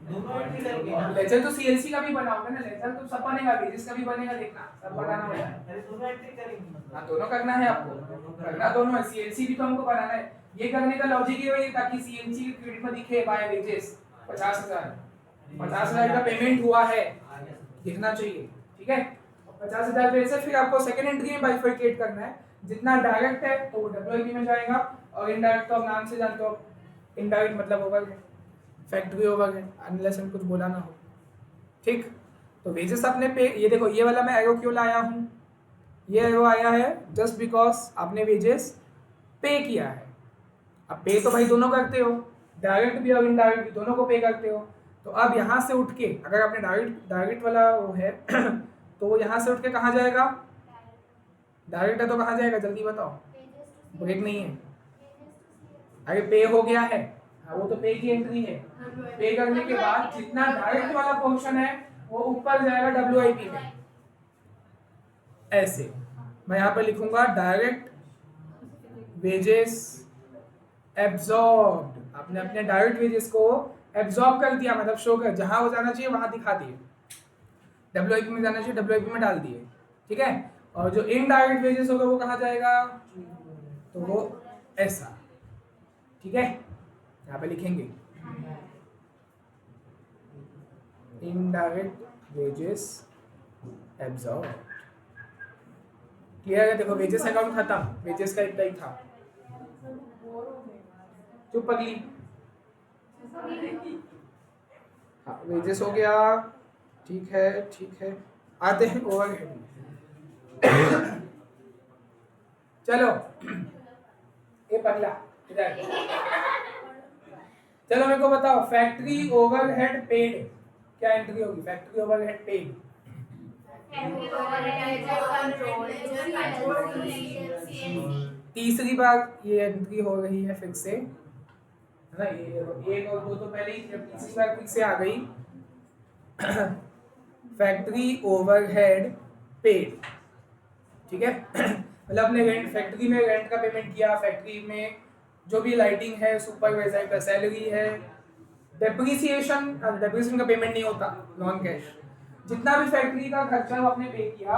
दोनों एंट्री करेंगे ना। लेजर तो सीएलसी का भी बनाओगे ना, लेजर तो सब बनेगा, वेजेस का भी बनेगा, देखना सब बनाना होगा। अरे दोनों एंट्री करेंगे मतलब। हाँ दोनों करना है आपको, करना दोनों है, सीएलसी भी तो हमको बनाना है। ये करने का लॉजिक ये है ताकि सीएलसी के क्रेडिट में दिखे बाय वेजेस 50,000 का पेमेंट हुआ है दिखना चाहिए, ठीक है। 50,000 पे से फिर आपको सेकंड एंट्री में बाइफरकेट करना है, जितना डायरेक्ट है तो वो डब्ल्यूआईपी में जाएगा, और इनडायरेक्ट तो आप नाम से जानते हो, इनडायरेक्ट मतलब ओवरहेड, फैक्ट्री ओवरहेड, अनलेस हम कुछ बोला ना हो, ठीक। तो वेजेस आपने पे, ये देखो ये वाला मैं एरो क्यों लाया हूँ, ये एरो आया है जस्ट बिकॉज आपने वेजेस पे किया है। अब पे तो भाई दोनों करते हो, डायरेक्ट भी और इनडायरेक्ट भी, दोनों को पे करते हो। तो अब यहाँ से उठ के अगर आपने डायरेक्ट वाला वो है तो वो यहाँ से उठ के कहाँ जाएगा, डायरेक्ट है तो कहाँ जाएगा जल्दी बताओ, ब्रेक नहीं है, अरे पे हो गया है, हाँ वो तो पे की एंट्री है, पे करने के बाद जितना डायरेक्ट वाला पोर्शन है वो ऊपर जाएगा डब्ल्यूआईपी में। ऐसे मैं यहाँ पे लिखूंगा डायरेक्ट वेजेस एब्जॉर्ब्ड, आपने अपने डायरेक्ट वेजेस को एब्जॉर्ब कर दिया, मतलब शो कर, जहां वो जाना चाहिए वहां दिखा दिए, डब्ल्यूआईपी में जाना चाहिए डब्ल्यूआईपी में डाल दिए, ठीक है। और जो इनडायरेक्ट वेजेस होगा वो कहाँ जाएगा, तो वो ऐसा, ठीक है, यहाँ पे लिखेंगे इनडायरेक्ट वेजेस एब्जॉर्ब, क्लियर है। देखो वेजेस अकाउंट खत्म, वेजेस का इतना ही था, चुप पगली, हाँ वेजेस हो गया, ठीक है ठीक है। आते हैं ओवरहेड, चलो ये पगला इधर, चलो मेरे को बताओ फैक्ट्री ओवरहेड पेड क्या एंट्री होगी, फैक्ट्री ओवरहेड पेड, तीसरी बार ये एंट्री हो रही है फिर से, है ना, ये एक और दो तो पहले ही, जब तीसरी बार फिर से आ गई फैक्ट्री ओवरहेड पेड, ठीक है। मतलब अपने रेंट, फैक्ट्री में रेंट का पेमेंट किया, फैक्ट्री में जो भी लाइटिंग है, सुपरवाइजर का सैलरी है, डेप्रिसिएशन का पेमेंट नहीं होता, नॉन कैश, जितना भी फैक्ट्री का खर्चा वो आपने पे किया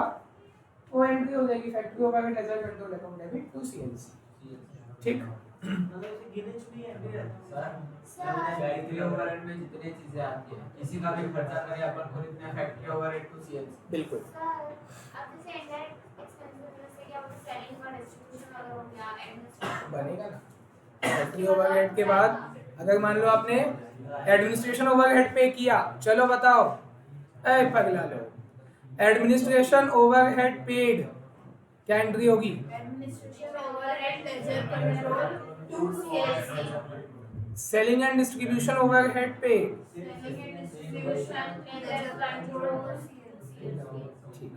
वो एंट्री हो जाएगी factory overhead ledger control account debit to CLC, ठीक। मतलब ऐसे गिने चुने एंट्री रहता है। सर फैक्ट्री ओवरहेड में जितनी चीजें आती हैं, किसी का भी खर्चा करें अपन को इतना फैक्ट्री ओवरहेड टू सीएलसी, बिल्कुल बनेगा ना। फैक्ट्री ओवरहेड के बाद अगर मान लो आपने एडमिनिस्ट्रेशन ओवरहेड पे किया, चलो बताओ। ए पगला लो, एडमिनिस्ट्रेशन ओवरहेड पेड क्या एंट्री होगी? Administration overhead ledger control to CLC. Selling and distribution overhead पे selling and distribution ledger control CLC. ठीक।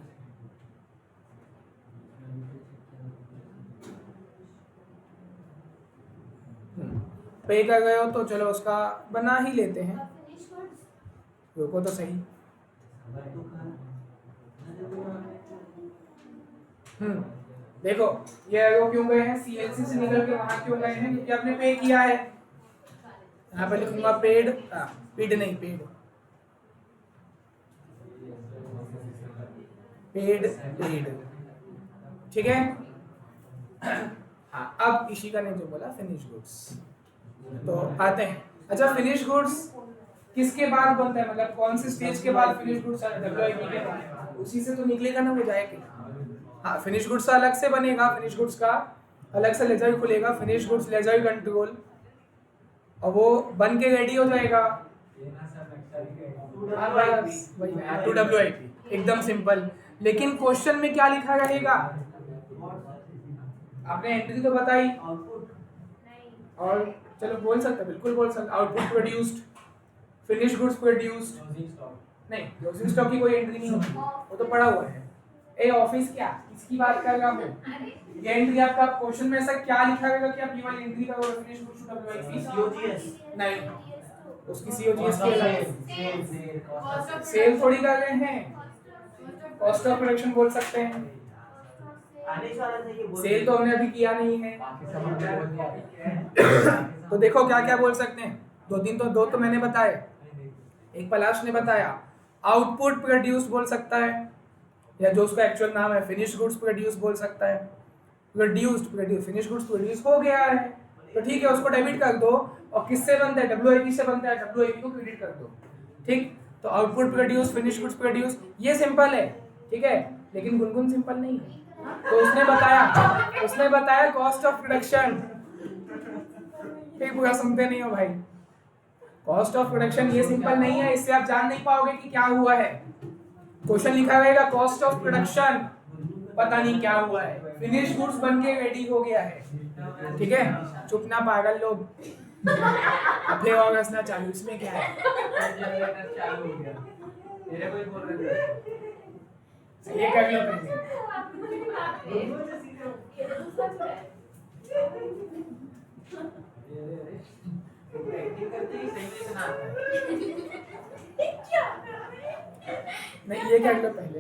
पे कर गए हो तो चलो उसका बना ही लेते हैं। फिनिश गुड्स रुको तो सही। देखो ये एरो क्यों गए हैं, सीएलसी से निकल के वहां क्यों गए हैं? क्योंकि आपने पे किया है। यहाँ पे लिखूंगा पेड, पेड नहीं पेड, पेड पेड, ठीक है। हाँ, अब इशिका ने जो बोला फिनिश गुड्स, तो आते हैं। अच्छा, फिनिश गुड्स किसके बाद बनता है, मतलब कौन सी स्टेज के बाद फिनिश गुड्स आता है? डब्ल्यूआईपी के बाद, उसी से तो निकलेगा ना वो जाएगा। हाँ, फिनिश गुड्स अलग से बनेगा, फिनिश गुड्स का अलग से लेजर खुलेगा, फिनिश गुड्स लेजर कंट्रोल, और वो बन के रेडी हो जाएगा। हाँ बस वही है, टू डब्ल्यूआईपी, एकदम सिंपल। लेकिन क्वेश्चन में क्या लिखा रहेगा? आपने एंट्री तो बताई, और चलो बोल सकते, बिल्कुल बोल सकते। Output produced, finish goods produced, नहीं क्लोजिंग स्टॉक की कोई एंट्री नहीं होती, वो तो पड़ा हुआ है। ए ऑफिस क्या, इसकी बात कर रहा हूँ। ये एंट्री आपका क्वेश्चन में ऐसा क्या लिखा रहेगा कि आप ये वाली एंट्री करो, finish goods to WIP? COGS नहीं, उसकी COGS के अलग, सेल थोड़ी कर रहे हैं, कॉस्ट ऑफ प्रोडक्शन बोल सकते हैं। आने से वाला था ये बोल। सेल तो हमने अभी किया नहीं है। तो देखो क्या क्या बोल सकते हैं, दो तो मैंने बताए, एक पलाश ने बताया। आउटपुट प्रोड्यूस बोल सकता है, या जो उसका एक्चुअल नाम है फिनिश गुड्स प्रोड्यूस बोल सकता है। Produced produce, finish goods produce हो गया है, तो ठीक है, उसको डेबिट कर दो। और किससे बनता है? डब्ल्यूआईपी से बनता है, डब्ल्यूआईपी को क्रेडिट कर दो। ठीक, तो output produce, finish goods produce, ये सिंपल है, ठीक है। लेकिन गुनगुन सिंपल नहीं है, तो उसने बताया कॉस्ट ऑफ प्रोडक्शन। ठीक, पूरा सुनते नहीं हो भाई। कॉस्ट ऑफ प्रोडक्शन ये सिंपल नहीं है, इससे आप जान नहीं पाओगे कि क्या हुआ है। क्वेश्चन लिखा रहेगा कॉस्ट ऑफ प्रोडक्शन, पता नहीं क्या हुआ है, फिनिश गुड्स बन के रेडी हो गया है। ठीक है, चुप ना पागल लोग, अफे और हंसना चालू, इसमें क्या है? ये कर लो पहले। नहीं, ये कर लो पहले,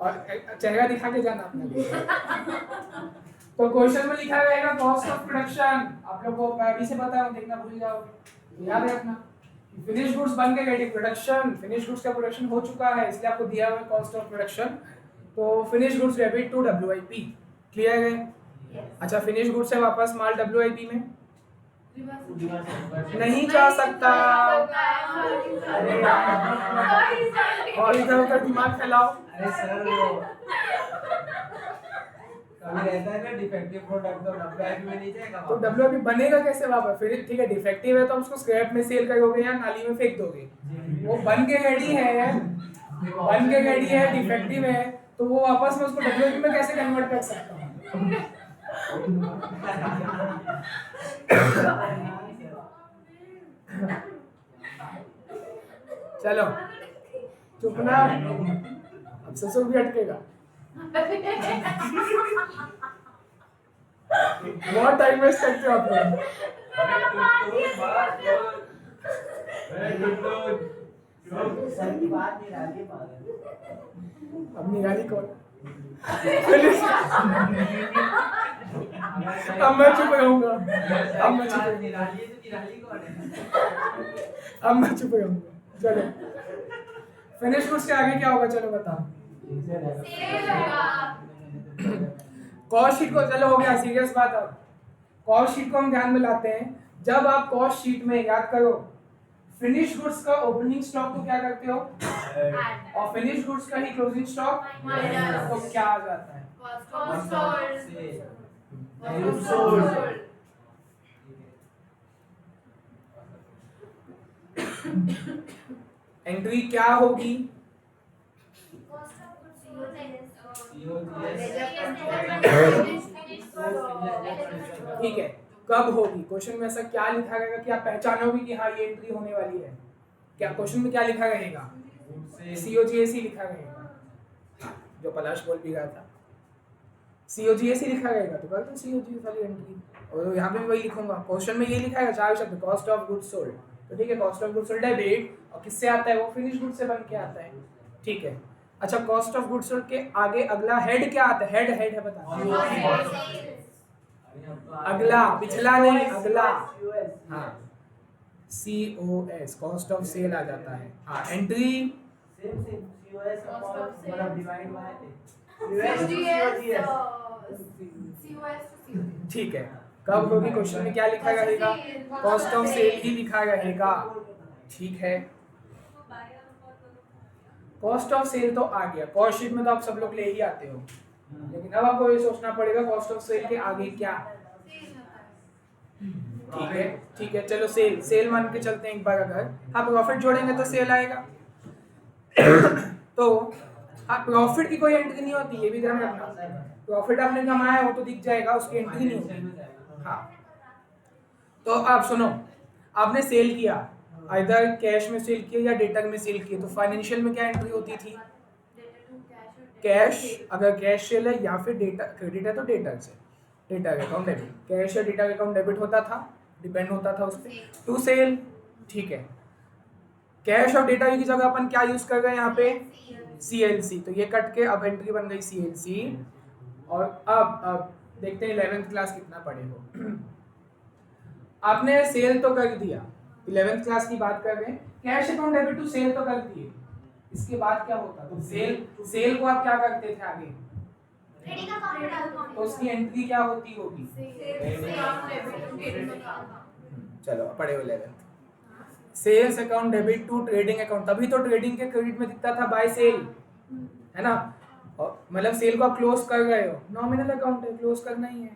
और चेहरा दिखा के जाना अपना। तो क्वेश्चन में लिखा रहेगा कॉस्ट ऑफ प्रोडक्शन, आप लोग को अभी से पता है, देखना भूल जाओगे, याद रखना। फिनिश गुड्स बन के रेडी, प्रोडक्शन, फिनिश गुड्स का प्रोडक्शन हो चुका है, इसलिए आपको दिया हुआ है कॉस्ट ऑफ प्रोडक्शन। तो finish goods debit to WIP, clear है? अच्छा, फिनिश गुड्स से वापस माल डब्ल्यूआईपी में नहीं जा सकता। और इधर उधर दिमाग फैलाओ। अरे सर, वो कभी रहता है ना डिफेक्टिव प्रोडक्ट, तो डब्ल्यूआईपी में नहीं जाएगा। तो डब्ल्यूआईपी बनेगा कैसे वापस? फिर ठीक है, डिफेक्टिव है तो उसको स्क्रैप में सेल करोगे या नाली में फेंक दोगे। वो बन के रेडी है, डिफेक्टिव है, तो वो वापस में उसको डब्ल्यूआईपी में कैसे कन्वर्ट कर सकता हूँ? चलो चुप ना, अब ससुर भी अटकेगा। बहुत टाइम वेस्ट करते हो आप लोग। सर की बात नहीं रही है पागल। अब निराली कौन? अब मैं चुप रहूंगा, चलो फिनिश गुड्स के आगे क्या होगा, चलो बताओ। कॉस्ट शीट को, चलो हो गया, सीरियस बात। अब कॉस्ट शीट को हम ध्यान में लाते हैं। जब आप कॉस्ट शीट में, याद करो, फिनिश गुड्स का ओपनिंग स्टॉक को क्या करते हो, और फिनिश गुड्स का ही क्लोजिंग स्टॉक, तो क्या आ जाता है? एंट्री क्या होगी? Cost of goods sold ठीक है, कब होगी? क्वेश्चन में ऐसा क्या लिखा रहेगा कि आप पहचानोगे कि हाँ ये एंट्री होने वाली है? क्या क्वेश्चन में क्या लिखा रहेगा? COGSE लिखा रहेगा, जो पलाश बोल भी रहा था। COGSE लिखा रहेगा तो कर दो COGS वाली एंट्री, और यहाँ पे भी वही लिखूंगा। क्वेश्चन में ये लिखा है 4 शब्द, कॉस्ट ऑफ गुड्स सोल्ड, तो ठीक है, cost of goods sold debit, और किससे आता है? वो फिनिश गुड से बन के आता है, ठीक है। अच्छा, कॉस्ट ऑफ गुड्स सोल्ड के आगे अगला हेड क्या आता है? हेड है बता, अगला, पिछला नहीं, अगला, हाँ COS, कॉस्ट ऑफ सेल आ जाता है। हाँ, एंट्री ठीक है, कब होगी? क्वेश्चन में क्या लिखा रहेगा? कॉस्ट ऑफ सेल ही लिखा रहेगा, ठीक है। कॉस्ट ऑफ सेल तो आ गया, कॉस्ट शीट में तो आप सब लोग ले ही आते हो, लेकिन अब आपको ये सोचना पड़ेगा कॉस्ट ऑफ सेल के आगे क्या। ठीक है, ठीक है, चलो सेल, सेल मान के चलते हैं एक बार। अगर आप प्रॉफिट जोड़ेंगे तो सेल आएगा। तो आप प्रॉफिट की कोई एंट्री नहीं होती, ये भी ध्यान रखना। प्रॉफिट आपने कमाया वो तो दिख जाएगा, उसकी एंट्री नहीं होती। हाँ, तो आप सुनो, आपने सेल किया, इधर कैश में सेल किया या डेटर में सेल किया, तो फाइनेंशियल में क्या एंट्री होती थी? कैश, अगर कैश सेल है, या फिर डेटा क्रेडिट है तो डेटर से, डेटर अकाउंट डेबिट, कैश या डेटर अकाउंट डेबिट होता था, डिपेंड होता था उस पर, टू सेल, ठीक है। कैश और डेटा की जगह अपन क्या यूज कर रहे हैं यहाँ पे? CLC, तो ये कट के अब एंट्री बन गई CLC। और अब देखते हैं 11th क्लास कितना पढ़े हो। आपने सेल तो कर दिया, 11th क्लास की बात कर रहे हैं, cash account debit to sale तो कर दिए, इसके बाद क्या होता? तो सेल को आप क्या करते थे आगे? तो उसकी एंट्री क्या होती होगी? चलो पढ़े हो 11th। Sales account debit to trading account, तभी तो ट्रेडिंग के क्रेडिट में दिखता था बाय सेल, है ना? और मतलब सेल को आप क्लोज कर रहे हो, नॉमिनल अकाउंट है, क्लोज करना ही है,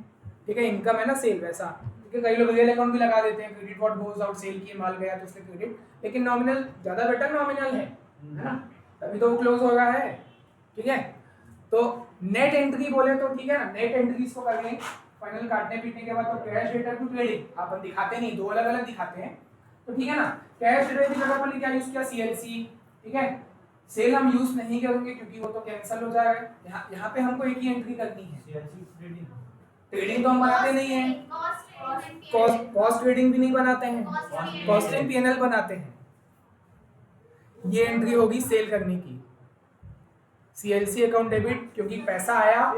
ठीक है। इनकम है ना सेल, वैसा ठीक है। कई लोग रियल अकाउंट भी लगा देते हैं, credit what goes out, sale किए माल गया तो उसके क्रेडिट, लेकिन नॉमिनल ज्यादा बेटर नॉमिनल है ना, तभी तो वो क्लोज हो रहा है, ठीक है। तो नेट एंट्री बोले तो ठीक है ना, नेट एंट्रीज को कर लें फाइनल काटने पीटने के बाद। तो कैश डेटर टू ट्रेडिंग अपन दिखाते नहीं, दो अलग अलग दिखाते हैं, तो ठीक है ना। कैश डेटर की जगह पर क्या यूज किया? CLC, ठीक है। सेल हम यूज नहीं करेंगे क्योंकि वो तो कैंसिल हो जाएगा। यहाँ पे हमको एक ही एंट्री करनी है, ट्रेडिंग तो हम बनाते नहीं है, कॉस्ट ट्रेडिंग भी नहीं बनाते हैं, कॉस्टिंग P&L बनाते हैं। ये एंट्री होगी सेल करने की, CLC अकाउंट डेबिट, क्योंकि पैसा आया,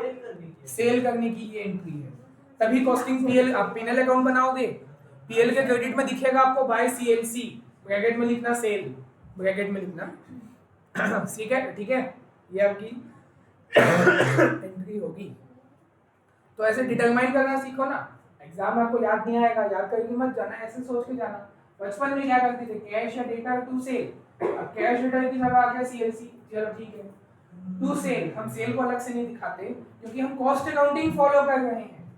सेल करने की ये एंट्री है। तभी कॉस्टिंग PL, आप P&L अकाउंट बनाओगे, PL के क्रेडिट में दिखेगा आपको बाय CLC, ब्रैकेट में लिखना सेल, ब्रैकेट में लिखना, ठीक है, ठीक है। ये आपकी एंट्री होगी। तो ऐसे डिटरमाइन करना सीखो ना, एग्जाम में आपको याद नहीं आएगा, याद करके मत जाना, ऐसे सोच के जाना। बचपन में क्या करते थे? कैश या डेटा टू सेल, अब कैश डेटा की जगह आ गया CLC, चलो ठीक है। टू सेल, हम सेल को अलग से नहीं दिखाते क्योंकि हम कॉस्ट अकाउंटिंग फॉलो कर रहे हैं।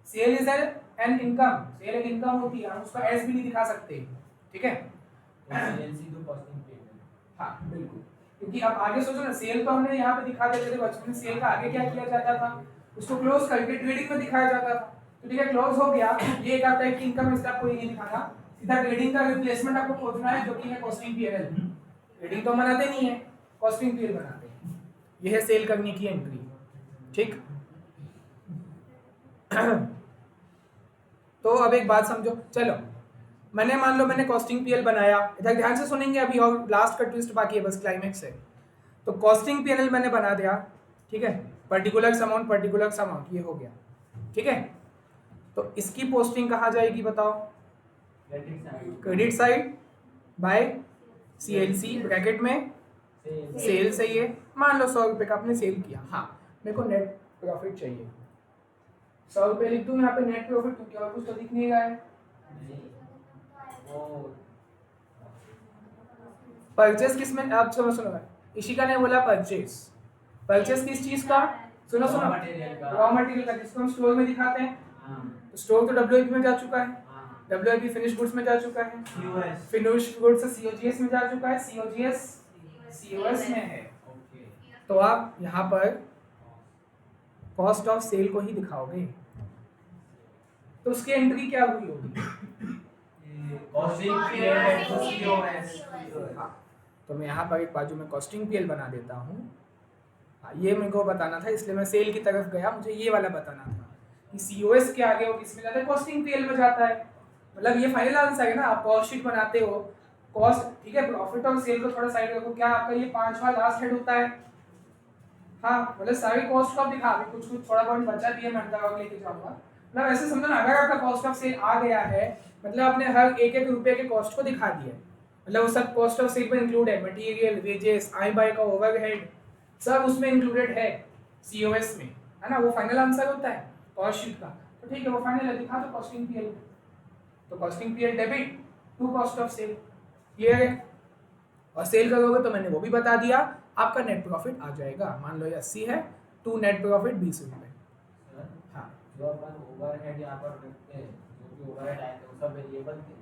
Sale is an income, sale एक इनकम होती है, हम उसका एस भी नहीं दिखा सकते, ठीक है। हाँ बिल्कुल, क्योंकि अब आगे सोचो ना, सेल तो हमने यहाँ पे दिखा देते थे बचपन में, सेल का आगे क्या किया जाता था? उसको क्लोज करके ट्रेडिंग में दिखाया जाता था, तो ठीक है, क्लोज हो गया। ये एक टाइप की इनकम, इसका आपको ये नहीं दिखाना, सीधा ट्रेडिंग का रिप्लेसमेंट आपको खोजना है जो कि है कॉस्टिंग P&L। ट्रेडिंग तो बनाते नहीं है, कॉस्टिंग P&L बनाते हैं। ये है सेल करने की एंट्री, ठीक। तो अब एक बात समझो, चलो मैंने मान लो मैंने कॉस्टिंग P&L बनाया, इधर ध्यान से सुनेंगे अभी, और लास्ट का ट्विस्ट बाकी है, बस क्लाइमेक्स है। तो कॉस्टिंग P&L मैंने बना दिया, ठीक है, पर्टिकुलर अमाउंट, ये हो गया, ठीक है। तो इसकी पोस्टिंग कहाँ जाएगी बताओ? Credit side by CLC, bracket में सेल, सही है। मान लो 100 रुपए का आपने सेल किया, हाँ मेरे को नेट प्रॉफिट चाहिए, 100 रुपए लिख दूं यहाँ पे नेट प्रॉफिट, क्योंकि और कुछ तो दिख नहीं रहा है। परचेस किस में? आप सुनो, इशिका ने बोला परचेस, परचेस किस चीज का? सुनो रॉ मटेरियल का, जिसको हम स्टोर में दिखाते हैं। तो स्टोर तो WIP में जा चुका है, WIP फिनिश गुड्स में जा चुका है, COS फिनिश गुड्स से COGS में जा चुका है, COGS COS में है। ओके तो आप यहाँ पर कॉस्ट ऑफ सेल को ही दिखाओगे, तो उसकी एंट्री क्या हुई होगी? कॉस्टिंग पीरियड तो COS हाँ, तो मैं यहाँ पर एक बाजू में कॉस्टिंग पीएल बना देता हूँ। हाँ, ये मेरे को बताना था, इसलिए मैं सेल की तरफ गया, मुझे ये वाला बताना था कि COS के आगे वो किस में जाता है? कॉस्टिंग पीएल में जाता है। मतलब ये फाइनल आंसर है ना, आप कॉस्ट शीट बनाते हो, कॉस्ट ठीक है, प्रॉफिट और सेल को थोड़ा साइड रखो, क्या आपका ये 5वां लास्ट हेड होता है? हाँ, मतलब सारी कॉस्ट को आप दिखा, अभी कुछ कुछ थोड़ा बहुत बचा भी है, मैं अंदर लेके जाऊंगा। मतलब ऐसे समझो ना, अगर आपका कॉस्ट ऑफ सेल आ गया है, मतलब आपने हर एक एक रुपए के कॉस्ट को दिखा दिया है, मतलब वो सब कॉस्ट ऑफ सेल में इंक्लूड है, मटेरियल, वेजेस, आई बाय का ओवरहेड, सब उसमें इंक्लूडेड है COS में, है ना? वो फाइनल आंसर होता है कॉस्ट शीट का। तो ठीक है, वो फाइनल है, दिखा दो कॉस्टिंग पीएल। तो costing PL debit to cost of sale, clear है? और सेल करोगे तो मैंने वो भी बता दिया, आपका नेट प्रॉफिट आ जाएगा। मान लो ये 80 है, टू नेट प्रॉफिट 20 रुपए। सर हाँ, जो अपन ओवरहेड यहाँ पर रखते हैं, जो भी ओवरहेड आए थे वो सब वेरिएबल थे।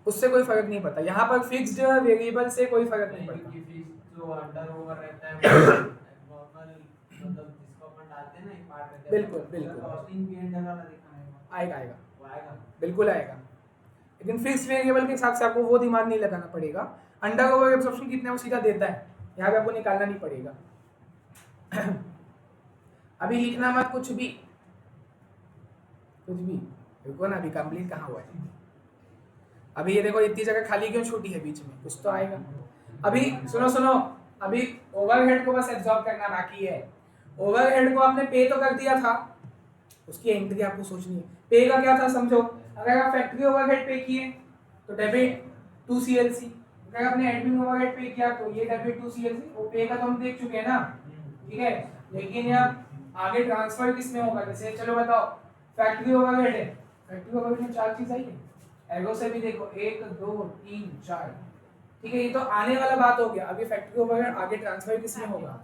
उससे कोई फर्क नहीं पड़ता, यहाँ पर फिक्स्ड वेरिएबल से कोई फर्क नहीं पड़ता। क्योंकि फिक्स जो अंडर ओवर रहता है नॉर्मल, मतलब जिसको अपन डालते हैं ना, एक पार्ट रहता है। बिल्कुल, बिल्कुल। कॉस्टिंग पीरियड वाला दिखाएगा, आएगा आएगा, वो आएगा। बिल्कुल आएगा, लेकिन फिक्स वेरिएबल के हिसाब से आपको वो दिमाग नहीं लगाना पड़ेगा। अंडर ओवर एब्जॉर्प्शन कितने वो सीधा देता है, यहाँ पे आपको निकालना नहीं पड़ेगा। अभी लिखना मत कुछ भी, रुको ना, अभी कंप्लीट कहाँ हुआ है? अभी ये देखो इतनी जगह खाली क्यों छूटी है बीच में, कुछ तो आएगा। अभी सुनो, अभी ओवरहेड को बस एब्जॉर्ब करना बाकी है। ओवरहेड को आपने पे तो कर दिया था, उसकी एंट्री आपको सोचनी है। पे का क्या था समझो, अगर आप फैक्ट्री ओवरहेड पे किए तो डेबिट टू CLC, अगर आपने एडमिन ओवरहेड पे किया तो ये डेबिट टू CLC। वो पे का तो हम देख चुके हैं ना, ठीक है। लेकिन ये आगे ट्रांसफर किस में होगा? जैसे चलो बताओ, फैक्ट्री ओवरहेड है, फैक्ट्री ओवरहेड में 4 चीज आई है, एगो से भी देखो 1 2 3 4, ठीक है। ये तो आने वाला बात हो गया। अभी फैक्ट्री ओवरहेड आगे ट्रांसफर किस में होगा?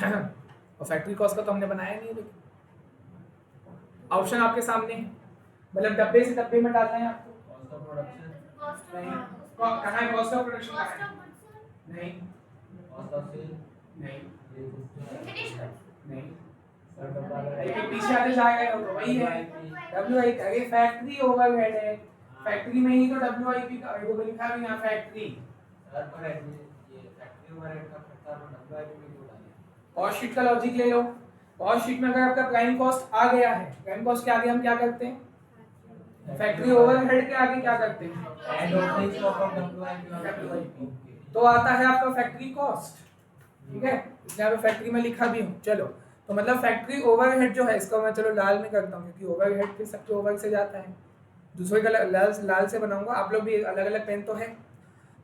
और फैक्ट्री कॉस्ट का तो हमने बनाया नहीं है, लेकिन ऑप्शन आपके सामने है, मतलब डब्बे से डब्बे में डालना है आपको। कॉस्ट ऑफ प्रोडक्शन कहाँ है cost of production? Cost of goods नहीं कॉस्ट ऑफ सेल नहीं फिनिश गुड्स नहीं, सर डब्बा ये पीछे आगे जाएगा तो वही है WIP। अरे फैक्ट्री ओवरहेड है, फैक्ट्री में ही तो WIP का वो लिखा भी यहाँ फैक्ट्री। सर पर ये फैक्ट्री ओवरहेड का खर्चा अपन डब्ल्यूआईपी में क्यों डालें? कॉस्ट शीट का लॉजिक ले लो। कॉस्ट शीट में अगर आपका प्राइम कॉस्ट आ गया है, प्राइम कॉस्ट के आगे हम क्या करते हैं? फैक्ट्री ओवरहेड के आगे क्या करते हैं? And opening stock of WIP. तो आता है आपका फैक्ट्री कॉस्ट, ठीक है। इसलिए यहाँ पे फैक्ट्री में लिखा भी हूँ। चलो, तो मतलब फैक्ट्री ओवरहेड जो है, इसका मैं चलो लाल में करता हूँ, क्योंकि ओवरहेड फिर सबके ओवर से जाता है। दूसरे का लाल से बनाऊंगा, आप लोग भी अलग अलग पेन तो है।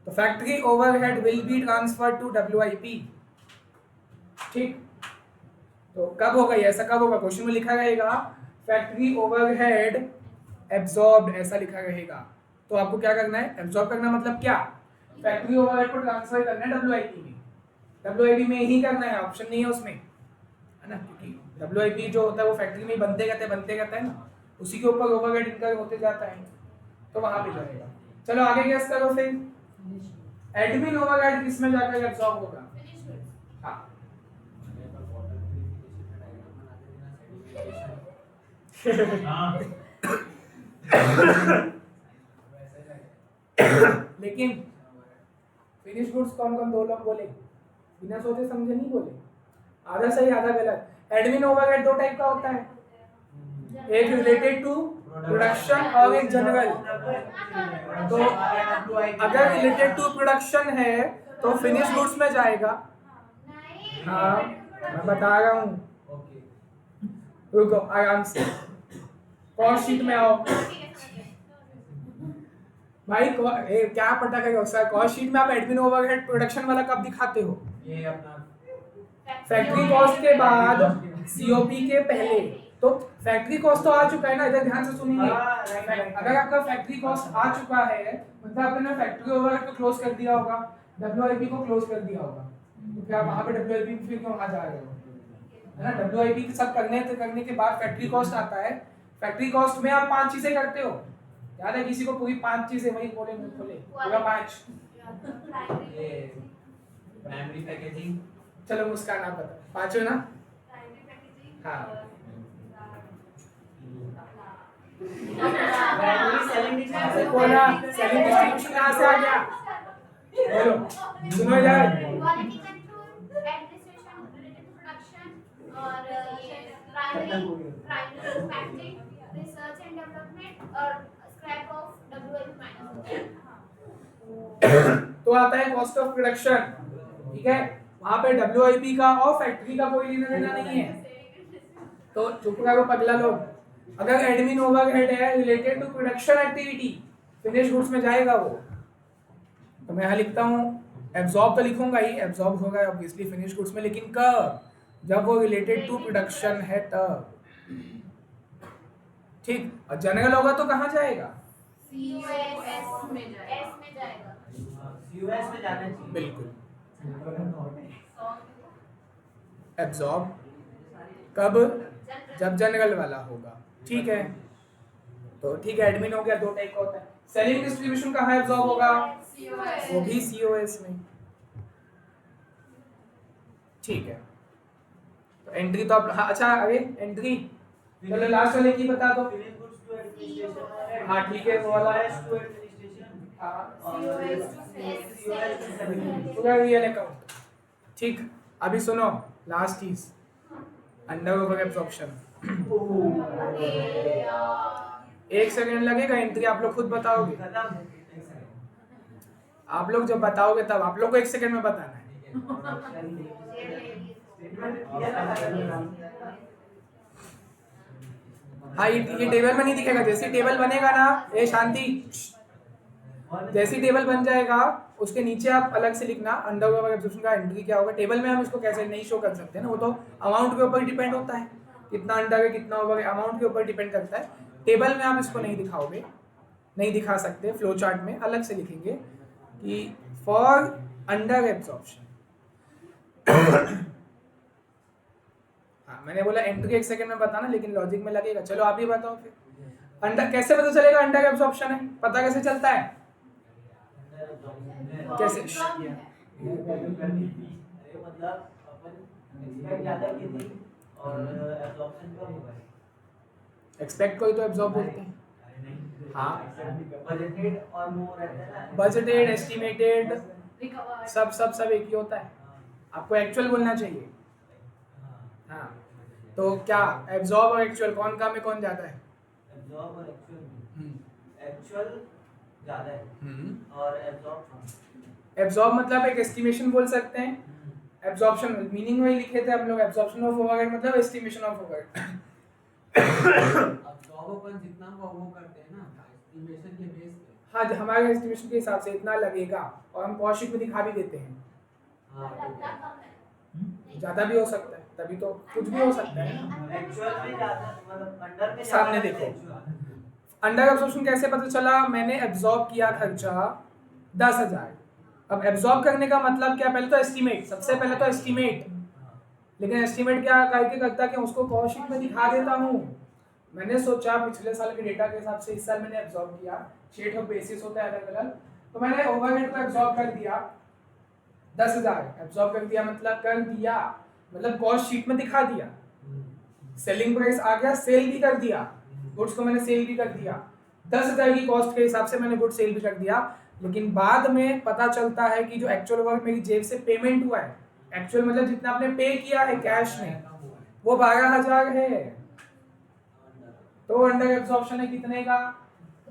तो factory overhead will be transfer to WIP, ठीक। तो कब होगा ये, ऐसा कब होगा? क्वेश्चन में लिखा रहेगा फैक्ट्री ओवरहेड एब्जॉर्ब्ड, ऐसा लिखा रहेगा। तो आपको क्या करना है? एब्जॉर्ब करना मतलब क्या? फैक्ट्री ओवरहेड को ट्रांसफर करना है WIP में। WIP में ही करना है, ऑप्शन नहीं है उसमें, है ना। क्योंकि WIP जो होता है वो फैक्ट्री में ही बनते रहता है ना, उसी के ऊपर ओवरहेड इनकम होते जाता है, तो वहां पे जाएगा। चलो आगे गेस करो फिर। एडमिन ओवरहेड किस में जाकर एब्जॉर्ब होगा? फिनिश गुड्स हाँ, हाँ लेकिन फिनिश गुड्स कौन कौन दो लोग बोले? बिना सोचे समझे नहीं बोले, आधा सही आधा गलत। एडमिन ओवरहेड दो टाइप का होता है, एक रिलेटेड टू प्रोडक्शन और एक जनरल। तो अगर रिलेटेड टू प्रोडक्शन है तो फिनिश गुड्स में जाएगा। नहीं हाँ, मैं बता रहा हूँ, नहीं रुको आराम से। कॉस्ट शीट में आओ भाई, क्या पता करेगा सर। कॉस्ट शीट में आप एडमिन ओवरहेड प्रोडक्शन वाला कब दिखाते हो? ये अपना फैक्ट्री कॉस्ट के बाद, COP के पहले। तो फैक्ट्री कॉस्ट तो आ चुका है ना, इधर ध्यान से सुनिए। अगर आपका फैक्ट्री कॉस्ट आ चुका है, मतलब आपने फैक्ट्री ओवरहेड को क्लोज कर दिया होगा, WIP को क्लोज कर दिया होगा, तो क्या वहां पे WIP फिर क्यों वहां जा रहे हो, है ना। WIP सब करने के बाद फैक्ट्री कॉस्ट आता है। फैक्ट्री कॉस्ट में आप 5 चीजें करते हो, याद है किसी को पूरी 5 चीजें वही बोले मुंह खोले पूरा 5? ये प्राइमरी पैकेजिंग, चलो मुस्कान आप बताओ, पांचों ना? हाँ। प्राइमरी सेलिंग देखो ना, सेलिंग डिस्ट्रीब्यूशन कहाँ से आ गया? बोलो, सुनो यार। Quality control, administration related to production और ये primary packaging, research and development और स्क्रैप ऑफ WIP माइनस। तो आता है कॉस्ट ऑफ प्रोडक्शन, ठीक है? वहां पे WIP का और फैक्ट्री का कोई लेना देना नहीं है, तो चुप करो पगला लोग। अगर एडमिन ओवरहेड है related to production activity, finish goods में जाएगा वो। तो मैं यहाँ लिखता हूँ एब्जॉर्ब, तो लिखूंगा ही, एब्जॉर्ब होगा ऑब्वियसली फिनिश गुड्स में, लेकिन कब? जब वो रिलेटेड टू प्रोडक्शन है तब, ठीक? और जनरल होगा तो कहाँ जाएगा? COS में जाएगा। यूएस में जाना चाहिए। बिल्कुल, एब्जॉर्ब कब? जब जनरल वाला होगा, ठीक है? तो ठीक है, एडमिन हो गया, 2 टाइप का होता है। सेलिंग डिस्ट्रीब्यूशन कहाँ एब्जॉर्ब होगा? वो भी COS में, ठीक है? तो एंट्री तो आप, हाँ अच्छा, अरे एंट्री चलो लास्ट वाले की बता दो। फिनिश गुड्स टू एडमिनिस्ट्रेशन, हाँ ठीक है, वो वाला यूएस टू एडमिनिस्ट्रेशन हाँ, और पूरा रियल अकाउंट, ठीक? अभी सुनो लास्ट चीज, अंडर ओवर एब्जॉर्प्शन। 1 सेकंड लगेगा, एंट्री आप लोग खुद बताओगे। खत्म। आप लोग जब बताओगे तब आप लोग को 1 सेकंड में बताना है। हाँ ये टेबल में नहीं दिखेगा, जैसे टेबल बनेगा ना, ये शांति, जैसी टेबल बन जाएगा उसके नीचे आप अलग से लिखना अंडर ओवर एब्जॉर्प्शन का एंट्री क्या होगा। टेबल में हम इसको कैसे नहीं शो कर सकते ना, वो तो अमाउंट के ऊपर डिपेंड होता है, कितना अंडर है कितना ओवर है, अमाउंट के ऊपर डिपेंड करता है। टेबल में आप इसको नहीं दिखाओगे, नहीं दिखा सकते, फ्लो चार्ट में अलग से लिखेंगे कि फॉर अंडर एब्जॉर्प्शन। हाँ मैंने बोला एंट्री 1 सेकंड में बताना, लेकिन लॉजिक में लगेगा। चलो आप ही बताओ फिर, अंडर कैसे पता चलेगा अंडर एब्जॉर्प्शन है? पता कैसे चलता है? कैसे? मतलब अपन एक्सपेक्ट ज्यादा की थी और एब्जॉर्प्शन कम हुआ है। एक्सपेक्ट को ही तो एब्जॉर्ब बोलते हैं। हाँ बजटेड और मोर रहता है ना, बजटेड, एस्टिमेटेड, सब एक ही होता है, आपको एक्चुअल बोलना चाहिए। हाँ तो क्या एब्जॉर्ब और एक्चुअल कौन काम में कौन जाता है? एब्जॉर्ब और एक्चुअल ज्यादा है और एब्जॉर्ब कम। एब्जॉर्ब मतलब एक एस्टिमेशन बोल सकते हैं, एब्जॉर्प्शन मीनिंग में ही लिखे थे हम लोग, एब्जॉर्प्शन ऑफ ओवरहेड मतलब एस्टिमेशन ऑफ ओवरहेड। अब जॉब अपन जितना वो करते हैं ना एस्टिमेशन के बेस पे। हाँ हमारे एस्टिमेशन के हिसाब से इतना लगेगा, और हम कॉस्ट शीट में दिखा भी देते हैं। ज्यादा भी हो सकता है, तभी तो कुछ भी हो सकता है। एक्चुअल में ज्यादा मतलब अंडर में सामने देखो, अंडर एब्जॉर्प्शन कैसे पता चला? मैंने एब्जॉर्ब किया खर्चा 10,000। अब एब्जॉर्ब करने का मतलब क्या? पहले तो एस्टिमेट, सबसे पहले तो एस्टिमेट, लेकिन एस्टिमेट क्या करके करता कि उसको कॉस्ट शीट में दिखा देता हूँ। मैंने सोचा पिछले साल के डेटा के हिसाब से इस साल मैंने एब्जॉर्ब किया, शीट ऑफ बेसिस होता है अलग अलग, तो मैंने ओवरहेड को एब्जॉर्ब कर दिया 10,000। एब्जॉर्ब कर दिया मतलब कॉस्ट शीट में दिखा दिया। सेलिंग प्राइस आ गया, सेल भी कर दिया, गुड्स को मैंने सेल भी कर दिया। 10,000 की कॉस्ट के हिसाब से मैंने गुड सेल भी कर दिया, लेकिन बाद में पता चलता है कि जो एक्चुअल वर्क मेरी जेब से पेमेंट हुआ है, एक्चुअल मतलब जितना आपने पे किया है कैश में, वो 12,000 है। तो अंडर एब्जॉर्प्शन है कितने का?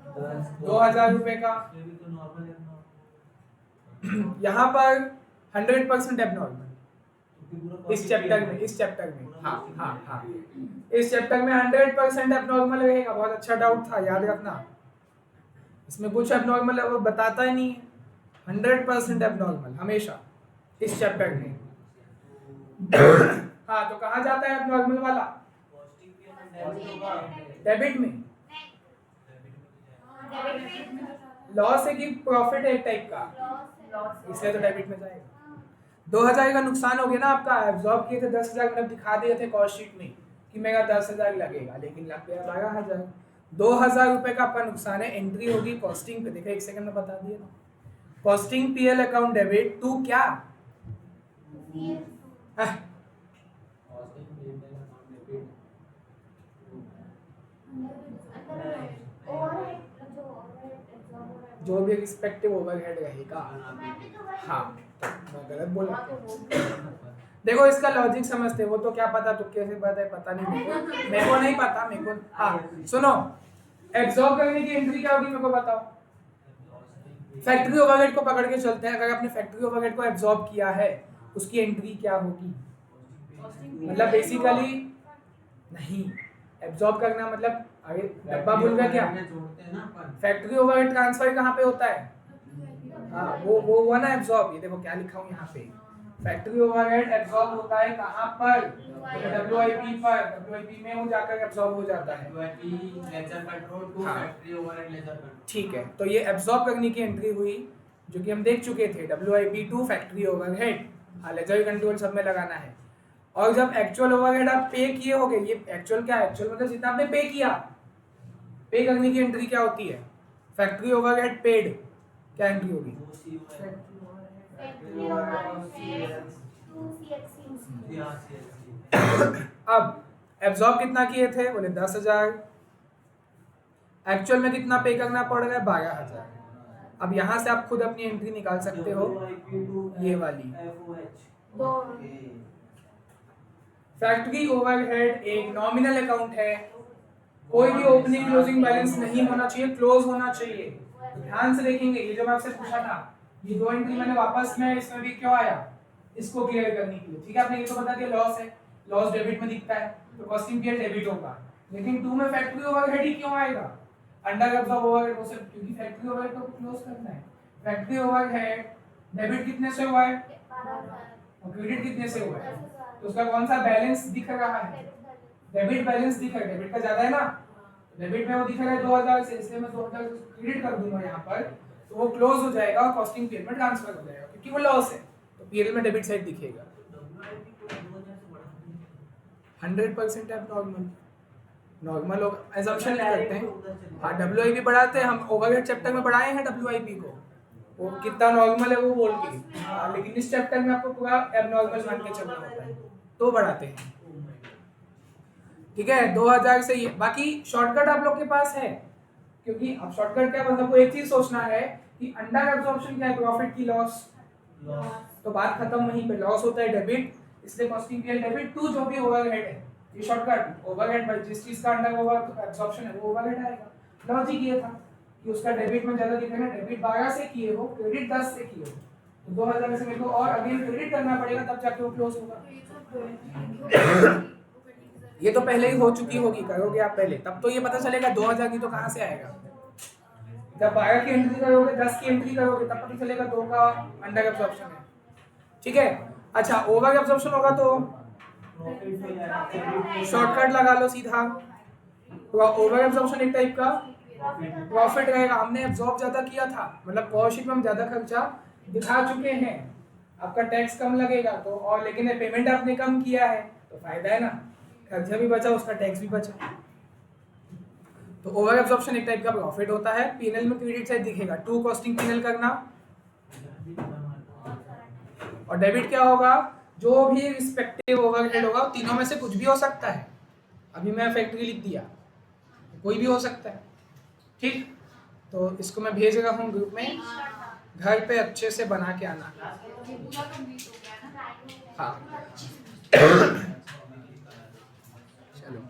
2,000 रुपए का। यहाँ पर 100% एबनॉर्मल इस चैप्टर में हाँ इस चैप्टर में 100% एबनॉर्मल रहेगा। बहुत अच्छा डाउट था, याद रखना, इसमें कुछ एबनॉर्मल है वो बताता ही नहीं है। 100% एबनॉर्मल हमेशा इस चैप्टर में। हाँ तो कहाँ जाता है एबनॉर्मल वाला? डेबिट में। लॉस है कि प्रॉफिट है एक टाइप का, इसलिए तो डेबिट में जाएगा। 2,000 का नुकसान हो गया ना आपका, एब्जॉर्ब किए थे 10,000, मतलब दिखा दिए थे कॉस्ट शीट में कि मेरा 10,000 लगेगा, लेकिन लग गया 12,000। 2000 रुपए का आपका नुकसान है, एंट्री होगी कॉस्टिंग पे, देखा 1 सेकंड में बता दिया ना, costing PL account debit to क्या हाँ, जो भी रिस्पेक्टिव ओवरहेड रहेगा। हाँ मैं गलत बोला देखो इसका लॉजिक समझते, वो तो क्या पता तुक्के से पता है, पता नहीं मेरे को नहीं पता मेरे को। हाँ सुनो, एब्जॉर्ब करने की एंट्री क्या होगी मेरे को बताओ। फैक्ट्री ओवरहेड को पकड़ के चलते हैं, अगर आपने फैक्ट्री ओवरहेड को एब्जॉर्ब किया है उसकी एंट्री क्या होगी, मतलब बेसिकली नहीं एब्जॉर्ब करना मतलब आगे डब्बा भूल गया क्या, जोड़ते हैं ना अपन। फैक्ट्री ओवरहेड ट्रांसफर कहाँ पे होता है, हाँ वो हुआ ना एब्जॉर्ब, ये देखो क्या लिखा हूँ यहाँ पे, फैक्ट्री ओवरहेड एब्जॉर्ब होता है कहाँ पर, डब्ल्यूआईपी पर, डब्ल्यूआईपी में वो जाकर एब्जॉर्ब हो जाता है। लेजर कंट्रोल टू हाँ। Factory overhead ledger control. ठीक है, तो ये एब्जॉर्ब करने की एंट्री हुई जो कि हम देख चुके थे, डब्ल्यूआईपी टू फैक्ट्री ओवरहेड, हाँ लेजर कंट्रोल सब में लगाना है। और जब एक्चुअल ओवरहेड आप पे किए होगे, ये एक्चुअल क्या है, एक्चुअल मतलब जितना आपने पे किया, पे करने की एंट्री क्या होती है, फैक्ट्री ओवरहेड पेड, क्या एंट्री होगी, अब एब्जॉर्ब कितना किए थे, बोले 10,000, एक्चुअल में कितना पे करना पड़ रहा है 12,000। अब यहाँ से आप खुद अपनी एंट्री निकाल सकते हो, ये वाली फैक्ट्री ओवरहेड एक नॉमिनल अकाउंट है, कोई भी ओपनिंग क्लोजिंग बैलेंस नहीं होना चाहिए, क्लोज होना चाहिए। तो ध्यान से देखेंगे, ये जो मैं आपसे पूछा था, ये 2 एंट्री मैंने वापस में इसमें भी क्यों आया, इसको क्लियर करने के लिए, ठीक है। आपने ये तो बता दिया लॉस है, लॉस डेबिट में दिखता है तो कॉस्टिंग पीरियड डेबिट होगा, लेकिन 2 में फैक्ट्री ओवरहेड ही क्यों आएगा, अंडर एब्जॉर्ब ओवरहेड हो सकता, क्योंकि फैक्ट्री ओवरहेड को क्लोज करना है। फैक्ट्री ओवरहेड डेबिट कितने से हुआ है और क्रेडिट कितने से हुआ है, तो उसका कौन सा बैलेंस दिख रहा है, डेबिट बैलेंस दिख रहा है, डेबिट का ज्यादा है ना, डेबिट में वो दिख रहा है 2000 से, इसलिए मैं 2000 क्रेडिट कर दूंगा यहाँ पर, तो वो क्लोज हो जाएगा और कॉस्टिंग पीरियड में ट्रांसफर हो जाएगा, क्योंकि वो लॉस है तो पीरियड में डेबिट साइड दिखेगा। 100% है नॉर्मल लोग एजम्पशन नहीं करते हैं। हाँ डब्ल्यूआईपी बढ़ाते हैं हम, ओवरहेड चैप्टर में बढ़ाए हैं डब्ल्यूआईपी को, वो कितना नॉर्मल है वो बोल के, हाँ, लेकिन इस चैप्टर में आपको पूरा एबनॉर्मल मान के चलना होता है तो बढ़ाते हैं, ठीक है। 2000 से ये, बाकी शॉर्टकट आप लोग के पास है, क्योंकि अब शॉर्टकट क्या, बस आपको एक चीज सोचना है कि अंडर एब्जॉर्प्शन क्या है, प्रॉफिट की लॉस, तो बात खत्म वहीं पे, लॉस होता है डेबिट, इसलिए कॉस्टिंग पीरियड डेबिट टू जो भी ओवरहेड है, ये शॉर्टकट ओवरहेड भाई जिस चीज का अंडर ओवर एब्जॉर्प्शन है वो ओवरहेड आएगा। लॉजिक ये था कि उसका डेबिट में ज्यादा दिखेगा, डेबिट 12 से किए हो, क्रेडिट 10 से किए हो, तो 2000 से मेरे को और अगेन क्रेडिट करना पड़ेगा तब जाके वो क्लोज होगा। ये तो पहले ही हो चुकी होगी, करोगे आप पहले तब तो ये पता चलेगा 2000 की तो कहाँ से आएगा, जब 12 की एंट्री करोगे 10 की एंट्री करोगे तब पता चलेगा 2 का अंडर एब्जॉर्प्शन है, ठीक है। अच्छा ओवर एब्जॉर्प्शन होगा तो शॉर्टकट लगा लो सीधा, तो ओवर एब्जॉर्प्शन एक टाइप का प्रॉफिट रहेगा, हमने एब्जॉर्ब ज्यादा किया था, मतलब कॉस्ट शीट में हम ज्यादा खर्चा दिखा चुके हैं, आपका टैक्स कम लगेगा तो, और लेकिन पेमेंट आपने कम किया है तो फायदा है ना, खर्चा भी बचा उसका टैक्स भी बचा, तो ओवर एब्जॉर्प्शन एक टाइप का प्रॉफिट होता है। पीएनएल में क्रेडिट साइड दिखेगा, टू कॉस्टिंग पीएनएल करना, और डेबिट क्या होगा, जो भी रिस्पेक्टिव ओवरहेड होगा तीनों में से कुछ भी हो सकता है, अभी मैं फैक्ट्री लिख दिया कोई भी हो सकता है, ठीक। तो इसको मैं भेज रहा हूँ ग्रुप में, घर पे अच्छे से बना के आना, हाँ चलो